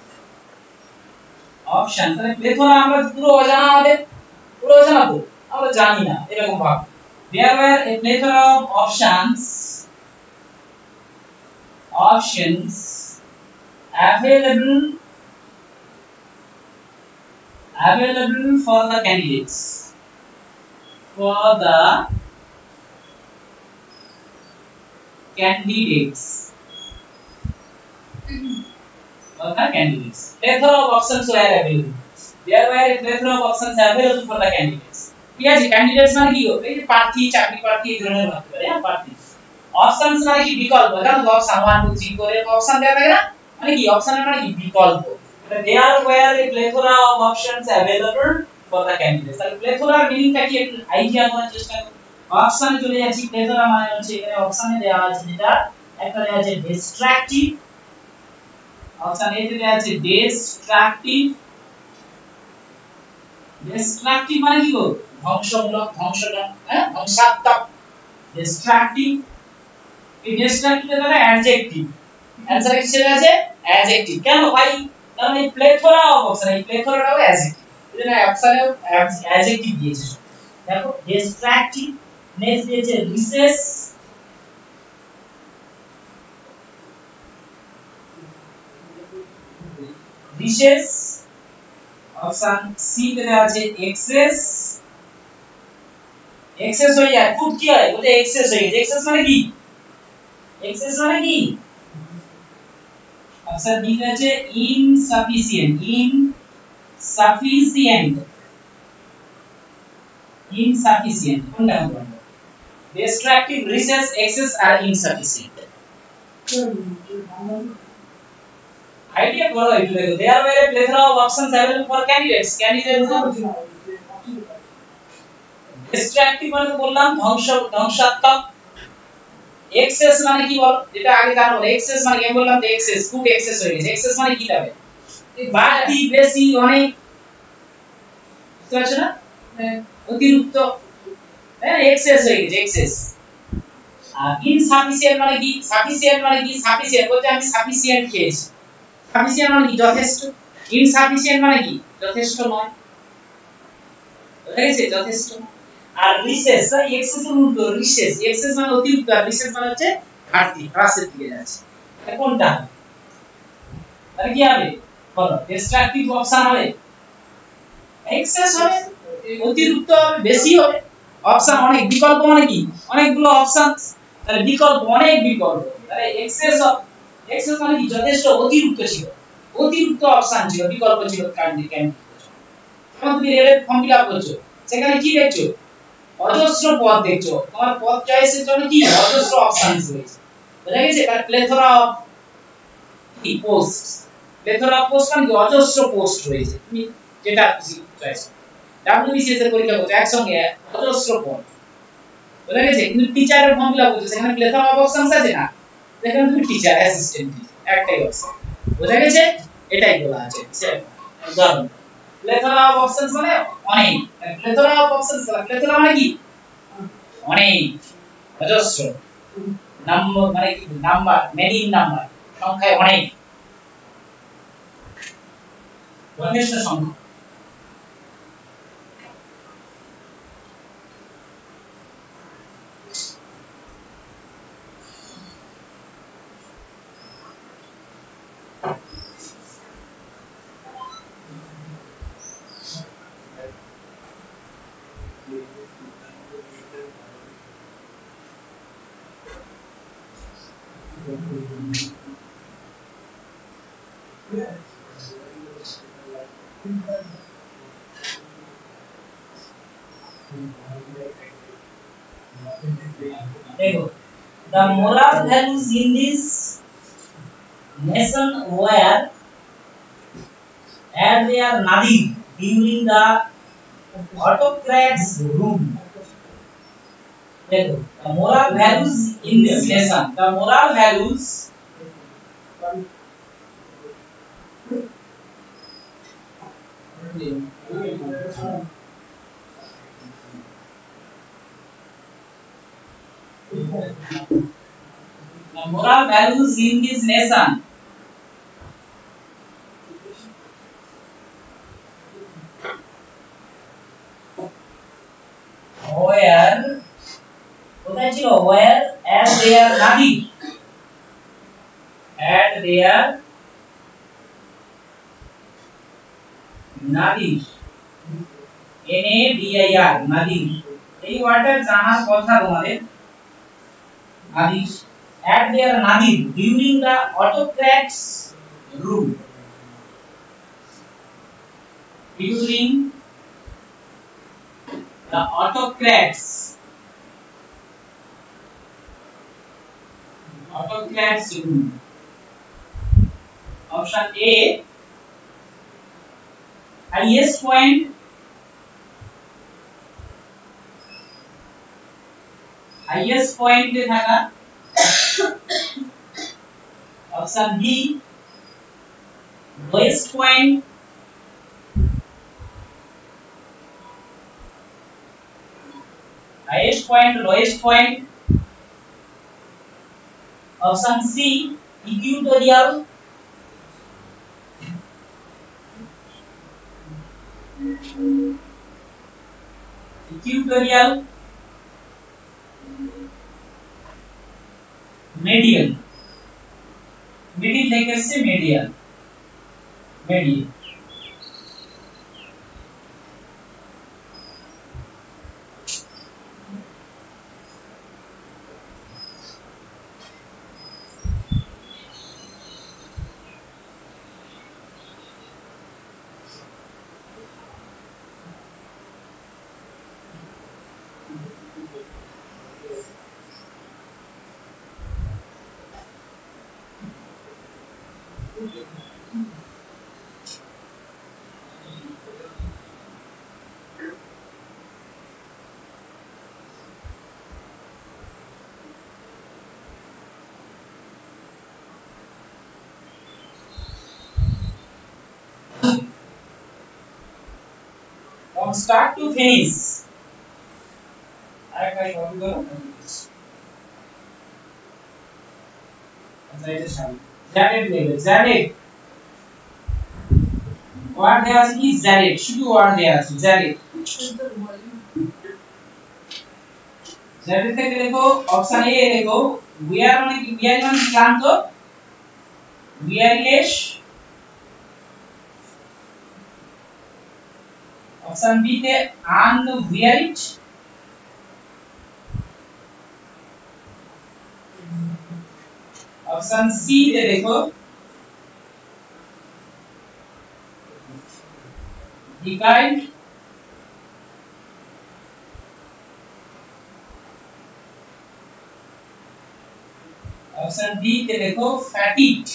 options মানে plethora আমরা পুরো অজানা আমাদের পুরো অজানা তো আমরা জানি না এরকম ভাব there were a plethora of options available for the candidates for the candidates plethora of options were available there were a plethora of options available for the candidates ঠিক আছে ক্যান্ডিডেটস মানে কি এই যে প্রার্থী চাকরি প্রার্থী এই ধরনের ভাবতে পারে হ্যাঁ প্রার্থী অপশনস মানে কি বিকল্প কারণ অপশন 1 2 3 করে অপশন দেয়া থাকে না মানে কি অপশনের মানে কি বিকল্প there were a plethora of options available for the candidates তাহলে plethora মিনিংটা কি একটু আইডিয়া করার চেষ্টা করুন অপশনে চলে যাচ্ছি plethora মানে হচ্ছে এখানে অপশনে দেয়া আছে যেটা একটা দেয়া আছে ডিস্ট্রাক্টিভ অপশন এ তে দেয়া আছে ডিস্ট্রাক্টিভ মানে কি গো ধ্বংসমূলক হ্যাঁ ধ্বংসাত্মক ডিস্ট্রাক্টিভ এই ডিস্ট্রাক্টিভ এর দ্বারা অ্যাডজেক্টিভ অ্যানসার কি চলে আছে অ্যাডজেক্টিভ কেন ভাই কারণ এই প্লেথোরা অফ অপশন এই প্লেথোরাটাও অ্যাডজেক্টিভ এজন্য অপশনে অ্যাডজেক্টিভ দিয়েছে দেখো ডিস্ট্রাক্টিভ নেক্সট দিয়েছে রিসেস অপশন সি তে দেওয়া আছে এক্সেস হয়ে যায় ফুড কি হয় বলতে এক্সেস হয়ে গেছে এক্সেস মানে কি অপশন বি তে আছে ইনসাফিসিয়েন্ট কোনটা হবে ডিস্ট্রাক্টিভ রিসেস এক্সেস আর ইনসাফিসিয়েন্ট idea করো একটু দেখো there were a plethora of options available for candidates ডিস্ট্রাক্টিভ মানে বললাম ধ্বংসাত্মক এক্সেস মানে কি বল যেটা আগে জানো এক্সেস মানে আমি বললাম যে এক্সেস ফুড এক্সেস হয়ে গেছে এক্সেস মানে কি হবে বাড়তি বেশি অনেক বুঝতে পারছো না অতিরিক্ত হ্যাঁ এক্সেস হয়ে গেছে এক্সেস আর ইনসাফিসিয়েন্ট মানে কি সাফিসিয়েন্ট বলতে আমি সাফিসিয়েন্ট খেয়েছি সাফিসিয়েন্ট মানে কি যথেষ্ট ইনসাফিসিয়েন্ট মানে কি যথেষ্ট নয় বুঝা গেছে যথেষ্ট আর রিসেস এক্সেস এর উল্টো রিসেস মানে অতিরিক্ত আর রিসেস মানে হচ্ছে ঘাটতি হ্রাসের দিকে যাচ্ছে কোনটা তাহলে কি হবে বলো ডিস্ট্রাক্টিভ অপশন হবে এক্সেস হবে অতিরিক্ত হবে বেশি হবে অপশন অনেক বিকল্প মানে কি অনেকগুলো অপশন তাহলে বিকল্প অনেক বিকল্প তাহলে এক্সেস মানে কি যথেষ্ট অতিরিক্ত অপশন ছিল বিকল্প ছিল ক্যান্ডিডেট যখন তুমি রেলের ফর্ম ফিল আপ করছো সেখানে কি দেখছো অজস্র পদ দেখছো তোমার পদ চয়েসের জন্য কি অজস্র অপশন রয়েছে বুঝা গেছে তাহলে প্লেথোরা অফ পোস্ট মানে কি অজস্র পোস্ট রয়েছে তুমি যেটা খুশি চয়েস ডাব্লিউবিসিএস এর পরীক্ষা করছো একসঙ্গে অজস্র পদ বুঝা গেছে কিন্তু টিচারের ফর্ম ফিল আপ করছো সেখানে প্লেথোরা অফ অপশনস আছে না দেখেন তুমি টিচার অ্যাসিস্ট্যান্ট একটাই অপশন বুঝা গেছে এটাই বলা আছে উদাহরণ প্লেথোরা অফ অপশনস মানে অনেক প্লেথোরা অফ অপশনস প্লেথোরা মানে কি অনেক অজস্র নাম্বার মানে কি নাম্বার মেনি নাম্বার সংখ্যায় অনেক যথেষ্ট সংখ্যা देखो, the moral values in this nation were as they are nothing during the autocrats rule. देखो, the moral values in this nation, the moral values in this nation where কোথায় ছিল where as they are nothing at their nothing NADIR nothing এই ওয়ার্ডটা জানার কথা তোমাদের nothing at their nothing during the autocrats rule during the autocrats rule. Option A, highest point पे থাকা. Option B, lowest point. Highest point, lowest point. Option C, equatorial. Medial. Middle लेकर से medial. From start to finish. আরেকটা কপি করো। আচ্ছা এটা সামনে। Zared নেবে Zared। ওয়ার্ড দেওয়া আছে কি Zared, শুধু ওয়ার্ড দেওয়া আছে Zared। Zared থেকে দেখো অপশন এ দেখো wear মানে কি wear মানে ক্লান্ত wearless। ऑप्शन बी थे unwearied। ऑप्शन सी दे देखो डिकाइड। ऑप्शन डी दे देखो फैटिग्ड।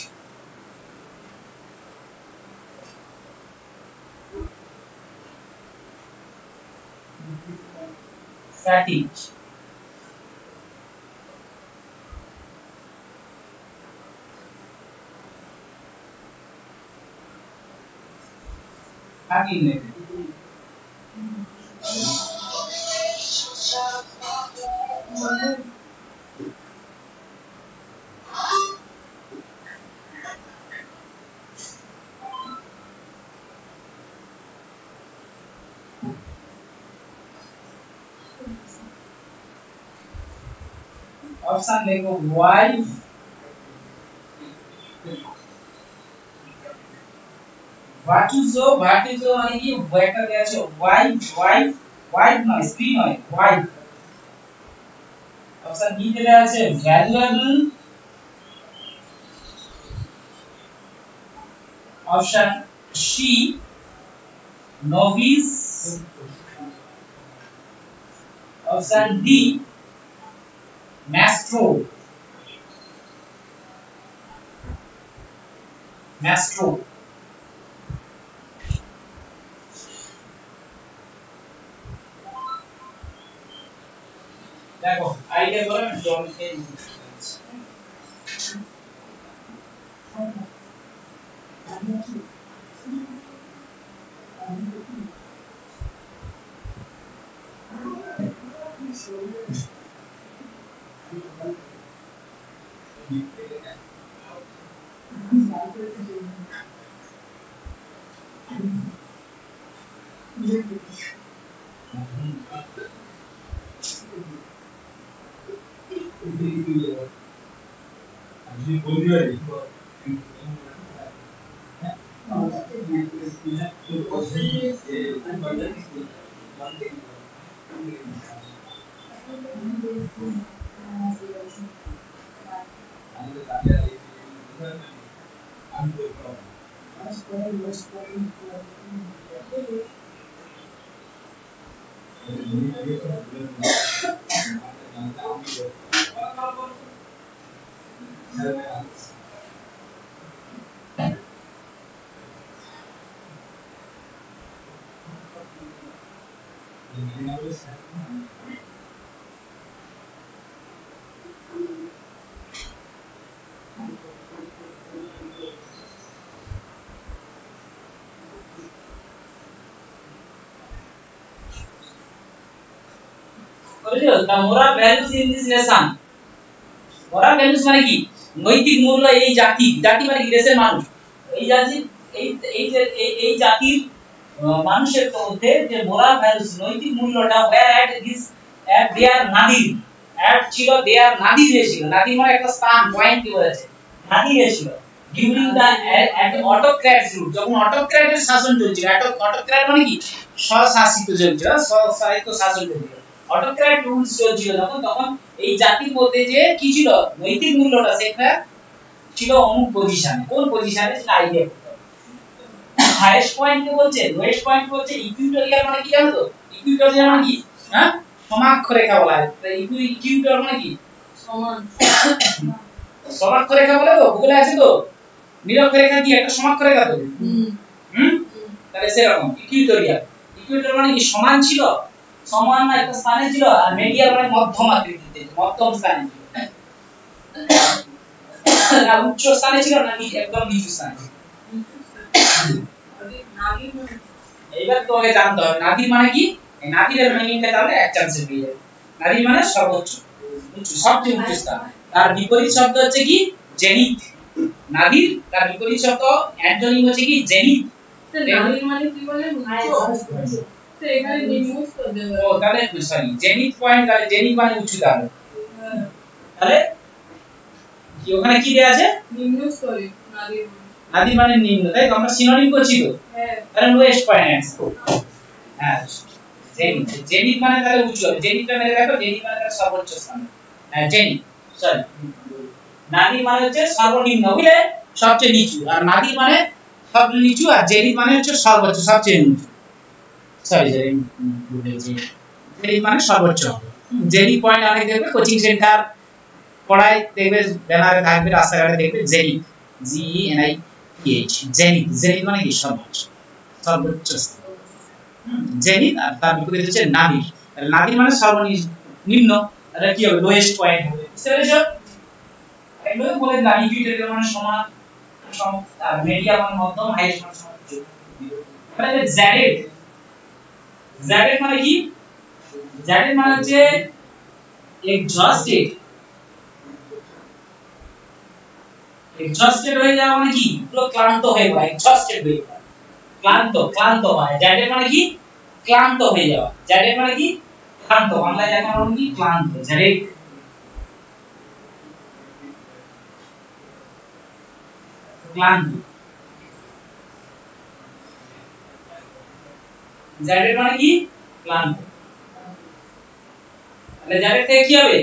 Fatigue. Fatigue. ऑप्शन देखो वाइफ व्हाट इज जो माने कि वेटर দেয়া আছে ওয়াইফ ওয়াইড নয়, স্ত্রী নয়, ওয়াইড। অপশন বি তে দেওয়া আছে valuable. Option C novice. Option D maestro. Maestro. দেখো আইডিয়া করে আমি জলকে the moral values in this lesson. moral values মানে কি? নৈতিক মূল্য এই জাতি, জাতি মানে কি? দেশের মানুষ। এই জাতি এই জাতির মানুষের মধ্যে যে moral values নৈতিক মূল্যটা where at this at their Nadir at ছিল their নাদিরে ছিল। নাদির মানে একটা স্থান, পয়েন্ট কি বলেছে? নাদিরে ছিল। during the at autocrat's rule, যখন অটোক্র্যাটের শাসন চলছিল। অটোক্র্যাট মানে কি? স্বশাসিত চলছিল, স্বশাসিত শাসন চলছিল। অটোক্র্যাট রুলস চলছিল যখন, তখন এই জাতির মধ্যে যে কি ছিল নৈতিক মূল্যটা, সেটা ছিল অমুক পজিশনে। কোন পজিশনে সেটা আইডিয়া করতে হবে। হাইয়েস্ট পয়েন্ট কে বলছে, লোয়েস্ট পয়েন্ট বলছে। ইকুইটোরিয়াল মানে কি জানো তো? ইকুইটোরিয়াল মানে কি? হ্যাঁ, সমাক্ষরেখা বলা হয়। তো ইকুইটোরিয়াল মানে কি? সমান। সমাক্ষরেখা বলে তো, ভূগোলে আছে তো। নিরক্ষরেখা কি? একটা সমাক্ষরেখা তো। তাহলে সেরকম ইকুইটোরিয়াল। ইকুইটোরিয়াল মানে কি? সমান ছিল, সমান একটা স্থানে ছিল। আর মিডিয়াল মানে মধ্যম আকৃতিতে, মধ্যম স্থানে ছিল। না উচ্চ স্থানে ছিল না একদম নিচু স্থানে। এইবার তোকে জানতে হবে নাদির মানে কি। এই নাদিরের মিনিংটা তাহলে এক চান্সে পেয়ে যাবে। নাদির মানে সর্বোচ্চ, উচ্চ, সবচেয়ে উচ্চ স্থান। তার বিপরীত শব্দ হচ্ছে কি? জেনিথ। নাদির তার বিপরীত শব্দ অ্যান্টোনিম হচ্ছে কি? জেনিথ। নাদির মানে কি বলে? উচ্চ। তো এখানে নিম্নস্থ দেবে। ও তাহলে সরি, জেনিথ পয়েন্ট, তাহলে জেনিথ মানে উচ্চতা হবে। তাহলে কি ওখানে কি দেয়া আছে? নিম্নস্তরে নাদির। নাদির মানে নিম্ন, তাই তো? আমরা সিনোনিম করছি তো। হ্যাঁ, তাহলে লোয়েস্ট পয়েন্ট। হ্যাঁ, জেনিথ। জেনিথ মানে তাহলে উচ্চ হবে। জেনিথটা মেরে দেখো, জেনিথ মানে তাহলে সর্বোচ্চ স্থান। হ্যাঁ, জেনিথ। সরি, নাদির মানে হচ্ছে সর্বনিম্ন, বুঝলে? সবচেয়ে নিচু। আর নাদির মানে সবচেয়ে নিচু, আর জেনিথ মানে হচ্ছে সর্বোচ্চ, সবচেয়ে নিচু। সরি সরি, বুঝেছি। জেনিথ মানে সর্বোচ্চ হবে। জেনিথ পয়েন্ট অনেক দেখবে কোচিং সেন্টার পড়ায়, দেখবে ব্যানারে থাকবে, রাস্তাঘাটে দেখবে জেনিথ, GENITH। জেনিথ, জেনিথ মানে কি? সর্বোচ্চ, সর্বোচ্চ স্থান। জেনিথ। আর তার বিপরীত হচ্ছে নাদির। তাহলে নাদির মানে সর্বনিম্ন, তাহলে কি হবে? লোয়েস্ট পয়েন্ট হবে। বুঝতে পেরেছো? এগুলো বলে দিলাম। ইকুইটোরিয়াল মানে সমান, আর মিডিয়াম মানে মধ্যম, হাইয়েস্ট মানে সর্বোচ্চ। তাহলে জেড, জেড মানে কি? জেড মানে হচ্ছে এক্সস্টেড। এক্সস্টেড হয়ে যাওয়া মানে কি? পুরো ক্লান্ত হয়ে যাওয়া, এক্সস্টেড হয়ে যাওয়া। ক্লান্ত, ক্লান্ত হয়। জেড মানে কি? ক্লান্ত হয়ে যাওয়া। জেড মানে কি? ক্লান্ত। বাংলায় লেখা মানে কি? ক্লান্ত। জেড, ক্লান্ত। জেড মানে কি? ক্লান্ত। তাহলে জ্যাকেট থেকে কি হবে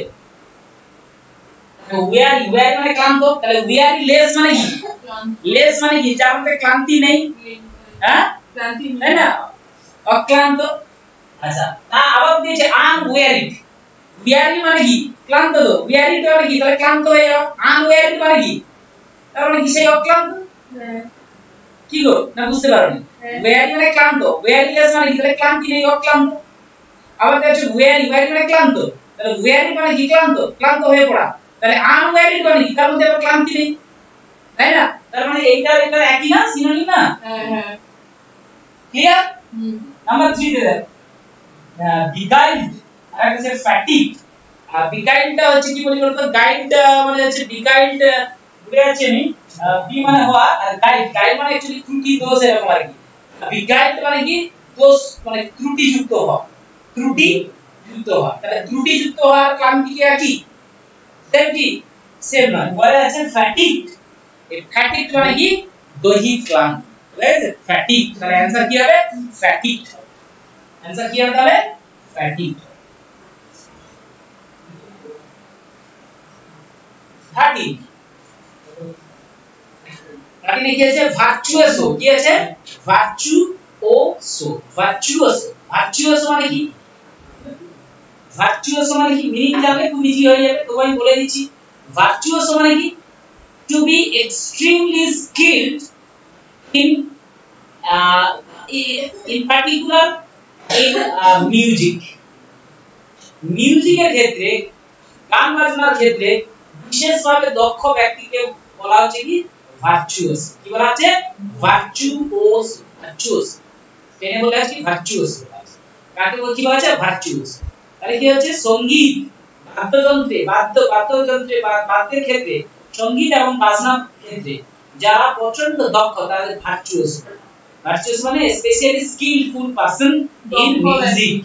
weary weary মানে ক্লান্ত তাহলে weary less মানে কি less মানে কি যার মধ্যে ক্লান্তি নেই হ্যাঁ ক্লান্তি তাই না অক্লান্ত আচ্ছা তা আবার দিয়েছে unwearied weary মানে কি ক্লান্ত তো weary মানে কি তাহলে ক্লান্ত হয়ে যাও unwearied মানে কি তার মানে কি সেই অক্লান্ত কি গো না বুঝতে পারোনি weary মানে ক্লান্ত wearyless মানে কি তাহলে ক্লান্তি নেই অক্লান্ত আবার দেখো weary মানে ক্লান্ত তাহলে weary মানে কি ক্লান্ত হয়ে পড়া তাহলে unwearied মানে কি তার মধ্যে আবার ক্লান্তি নেই তাই না তার মানে এইটা এটা একই না সিনোনিম না হ্যাঁ ক্লিয়ার নাম্বার 3 তে দেখো beguiled আর একটা হচ্ছে fatigue আর beguiled টা হচ্ছে কি বলি বলতো গাইড মানে হচ্ছে beguiled বুঝে যাচ্ছে নি বি মানে হওয়া আর গাইড মানে অ্যাকচুয়ালি ত্রুটি দোষ এরকম আর কি beguiled মানে কি দোষ মানে ত্রুটিযুক্ত হওয়া তাহলে ত্রুটিযুক্ত হওয়ার ক্লান্তি কি একই সেম কি সেম নয় বলা আছে fatigue এই fatigue মানে কি দৈহিক ক্লান্তি রাইট fatigue তাহলে आंसर কি হবে fatigue आंसर কি হবে তাহলে fatigue 13 13 কি আছে ভার্চুয়াসো কি আছে ভার্চুয়াসো মানে কি ভার্চুয়াসো মানে কি মিনিং যাবে খুব ইজি হয়ে যাবে তো আমি বলে দিচ্ছি ভার্চুয়াসো মানে কি to be extremely skilled in particular in মিউজিকের ক্ষেত্রে গান বাজনার ক্ষেত্রে বিশেষভাবে দক্ষ ব্যক্তিকে বলা হচ্ছে কি ভার্চুয়াস কি বলা আছে ভার্চুয়াস কেন বলা আছে ভার্চুয়াস কাকে কি বলা আছে ভার্চুয়াস তাহলে কি হচ্ছে সঙ্গীত বাদ্যের ক্ষেত্রে সঙ্গীত এবং বাজনার ক্ষেত্রে যারা প্রচন্ড দক্ষ তাদের ভার্চুয়াস মানে specially skillful person in music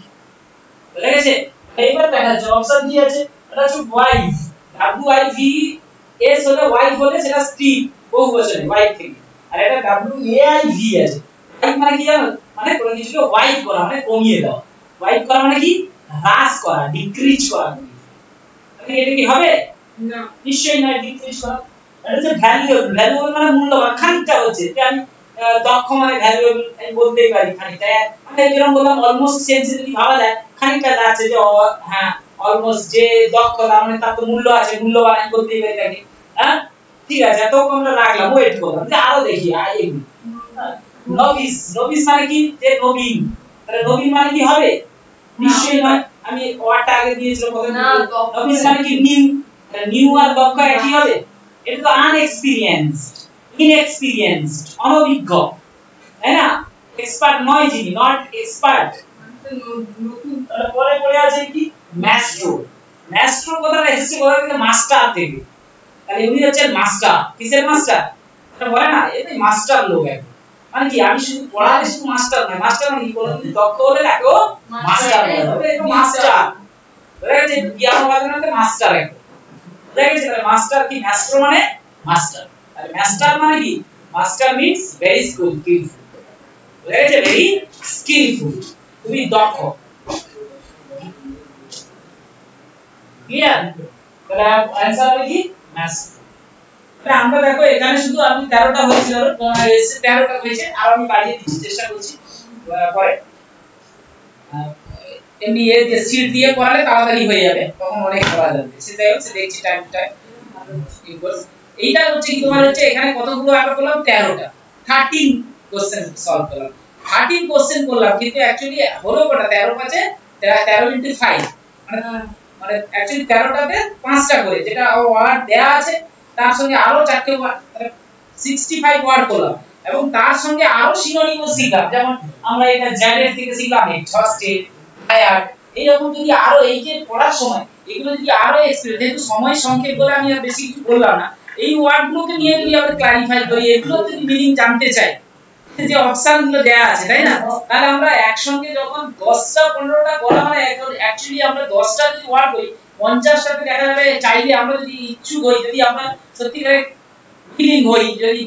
বুঝা গেছে এবার দেখা যাচ্ছে অপশন কি আছে এটা হচ্ছে ওয়াইফ WIVE হলো ওয়াইফ হলে সেটা স্ত্রী বহুবচনে ওয়াইফ থেকে আর এটা WAIV আছে ওয়াইফ মানে কি জানো মানে কোনো কিছুকে ওয়াইফ করা মানে কমিয়ে দাও ওয়াইফ করা মানে কি হ্রাস করা ডিক্রিজ করা মানে এটা কি হবে না নিশ্চয়ই না ডিক্রিজ করা এটা হচ্ছে ভ্যালুয়েবল মানে মূল্যবান খানিকটা হচ্ছে যে আমি দক্ষ মানে ভ্যালুয়েবল আমি বলতেই পারি খানিকটা মানে যেরকম বললাম অলমোস্ট সেন্সিটিভ ভাবা যায় খানিকটা আছে যে হ্যাঁ অলমোস্ট যে দক্ষ তার মানে তার তো মূল্য আছে মূল্যবান আমি বলতেই পারি তাকে হ্যাঁ ঠিক আছে এত আমরা রাখলাম ওয়েট করলাম যে আরো দেখি নবিস মানে কি যে নবীন তাহলে নবীন মানে কি হবে নিশ্চয়ই নয় আমি ওয়ার্ডটা আগে দিয়েছিলাম কত নবিস মানে কি নিউ আর দক্ষ একই হবে এটা তো inexperienced অনভিজ্ঞ তাই না এক্সপার্ট নয় যিনি নট এক্সপার্ট পরে আছে কি ম্যাস্ট্রো কথাটা এসেছে কোথা থেকে মাস্টার থেকে তাহলে উনি হচ্ছেন মাস্টার কিসের মাস্টার এটা বলে না এই মাস্টার লোক একদম মানে কি আমি শুধু পড়ালে শুধু মাস্টার না মাস্টার মানে কি বলে যদি দক্ষ হলে তাকেও মাস্টার বলে এটা মাস্টার বুঝা গেছে জ্ঞান বাজনাতে মাস্টার একদম বুঝা গেছে তাহলে মাস্টার কি ম্যাস্ট্রো মানে মাস্টার আর মাস্টার মানে কি মাস্টার মিন্স ভেরি স্কিলফুল বুঝা গেছে ভেরি স্কিলফুল খুবই দক্ষ ক্লিয়ার তাহলে आंसर হবে কি মাস্টার তাহলে আমরা দেখো এখানে শুধু আমি 13টা হয়েছিল এসে 13টা হয়েছে আর আমি বাড়িয়ে দিচ্ছি চেষ্টা করছি পরে এমনি এর যে সিট দিয়ে পড়ালে তাড়াতাড়ি হয়ে যাবে তখন অনেক পড়া যাবে সেটাই হচ্ছে দেখছি টাইম এইটা হচ্ছে কি তোমার হচ্ছে এখানে কতগুলো আমরা করলাম 13টা 13 কোশ্চেন সলভ করলাম 13 কোশ্চেন করলাম কিন্তু অ্যাকচুয়ালি হলো কত 13 পাঁচে 13 * 5 মানে অ্যাকচুয়ালি 13টাতে 5টা করে যেটা ওয়ার্ড দেয়া আছে তার সঙ্গে আরো 4টে ওয়ার্ড 65 ওয়ার্ড করলাম এবং তার সঙ্গে আরো সিনোনিম শিখলাম যেমন আমরা এটা জ্যাডের থেকে শিখলাম এক্সস্টেড টায়ার্ড এই রকম যদি আরো এই যে পড়ার সময় এগুলো যদি আরো এক্সপ্লেন যেহেতু সময় সংক্ষেপ বলে আমি আর বেশি কিছু বললাম না এই ওয়ার্ডগুলোকে নিয়ে যদি আমরা ক্লারিফাই করি এগুলো যদি মিনিং জানতে চাই যে অপশনগুলো দেয়া আছে তাই না তাহলে আমরা একসঙ্গে যখন 10টা 15টা করা মানে অ্যাকচুয়ালি আমরা 10টা যদি ওয়ার্ড করি 50টাতে দেখা যাবে চাইলে আমরা যদি ইচ্ছুক হই যদি আমরা সত্যিকারে ফিলিং হই যদি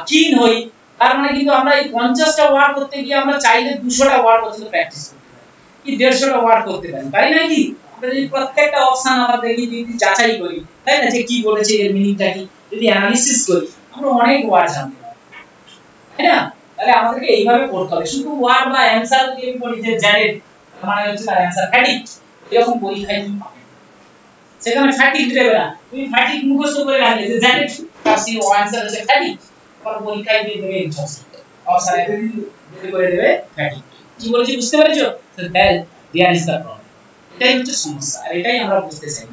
কিন হই তার মানে কিন্তু আমরা এই 50টা ওয়ার্ড করতে গিয়ে আমরা চাইলে 200টা ওয়ার্ড পর্যন্ত প্র্যাকটিস করতে পারি কি 150টা ওয়ার্ড করতে পারি পারি নাকি আমরা যদি প্রত্যেকটা অপশন আমরা দেখি যদি যাচাই করি তাই না যে কি বলেছে এর মিনিংটা কি যদি অ্যানালিসিস করি আমরা অনেক ওয়ার্ড জানতে পারবো তাই না তাহলে আমাদেরকে এইভাবে পড়তে হবে শুধু ওয়ার্ড বা অ্যানসার দিয়ে পড়ি যে জেড মানে হচ্ছে তার অ্যানসার ফ্যাটিক এরকম পরীক্ষায় তুমি পাবে সেখানে ফ্যাটিক দেবে না তুমি ফ্যাটিক মুখস্থ করে রাখলে যে জেড তার সি অ্যানসার হচ্ছে ফ্যাটিক তোমার পরীক্ষায় দিয়ে দেবে ইনফরমেশন অপশন এ যদি করে দেবে ফ্যাটিক কি বলেছি বুঝতে পেরেছো তো দেয়ার ইজ দা প্রবলেম এটাই হচ্ছে সমস্যা আর এটাই আমরা বুঝতে চাই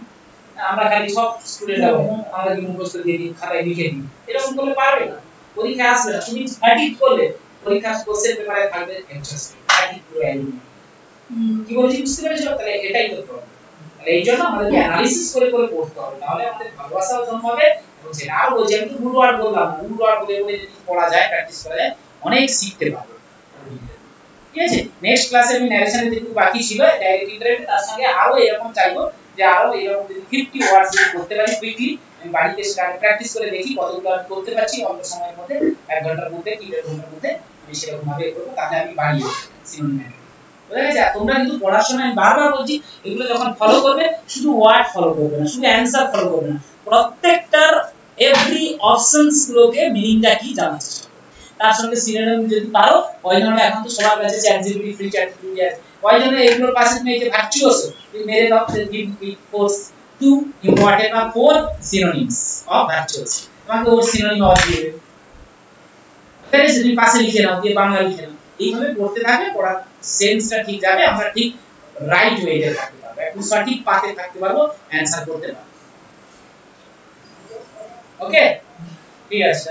আমরা খালি সব স্টুডেন্টরা আমরা কি মুখস্থ দিয়ে দিই খাতায় লিখে দিই এরকম করলে পারবে না পরীক্ষা আসবে না তুমি ফ্যাটিক করলে পরীক্ষা কোশ্চেন পেপারে থাকবে ইন্টারেস্ট ফ্যাটিক পুরো এলিমিনেট কি বলছি বুঝতে পেরেছো তাহলে এটাই তো প্রবলেম তাহলে এই জন্য আমাদেরকে অ্যানালিসিস করে করে পড়তে হবে তাহলে আমাদের ভালোবাসাও জন্মাবে এবং যেটা আর বলছি আমি তো রুল ওয়ার্ড বললাম রুল ওয়ার্ড বলে বলে যদি পড়া যায় প্র্যাকটিস করা যায় অনেক শিখতে পারবে ঠিক আছে নেক্সট ক্লাসে আমি ন্যারেশনে যেটুকু বাকি ছিল ডাইরেক্ট ইন্টারেক্ট তার সঙ্গে আরো এরকম চাইবো যে আরো এরকম যদি 50 ওয়ার্ডস যদি করতে পারি কুইকলি আমি বাড়িতে সেটা প্র্যাকটিস করে দেখি কতগুলো আমি করতে পারছি অল্প সময়ের মধ্যে 1 ঘন্টার মধ্যে কি 1.5 ঘন্টার মধ্যে আমি সেরকম ভাবে করব তাহলে আমি বাড়িয়ে সিনোনিম বুঝা গেছে তোমরা কিন্তু পড়ার সময় আমি বারবার বলছি এগুলো যখন ফলো করবে শুধু ওয়ার্ড ফলো করবে না শুধু অ্যানসার ফলো করবে না প্রত্যেকটার এভরি অপশনস গুলোকে মিনিংটা কি জানার চেষ্টা করবে তার সঙ্গে সিনোনিম যদি পারো ওই জন্য এখন তো সবার কাছে chat GPT free chat GPT আছে ওই জন্য এগুলোর পাশে তুমি এই যে ভার্চুয়াস তুমি মেরে দাও give me course to important বা 4 সিনোনিমস অফ ভার্চুয়াস তোমাকে ওর সিনোনিম আবার দিয়ে দেবে তাহলে তুমি পাশে লিখে নাও দিয়ে বাংলা লিখে নাও এইভাবে পড়তে থাকলে পড়ার সেন্সটা ঠিক যাবে আমরা ঠিক রাইট ওয়েতে থাকতে পারবো একদম সঠিক পাথে থাকতে পারবো অ্যানসার করতে পারবো ওকে ঠিক আছে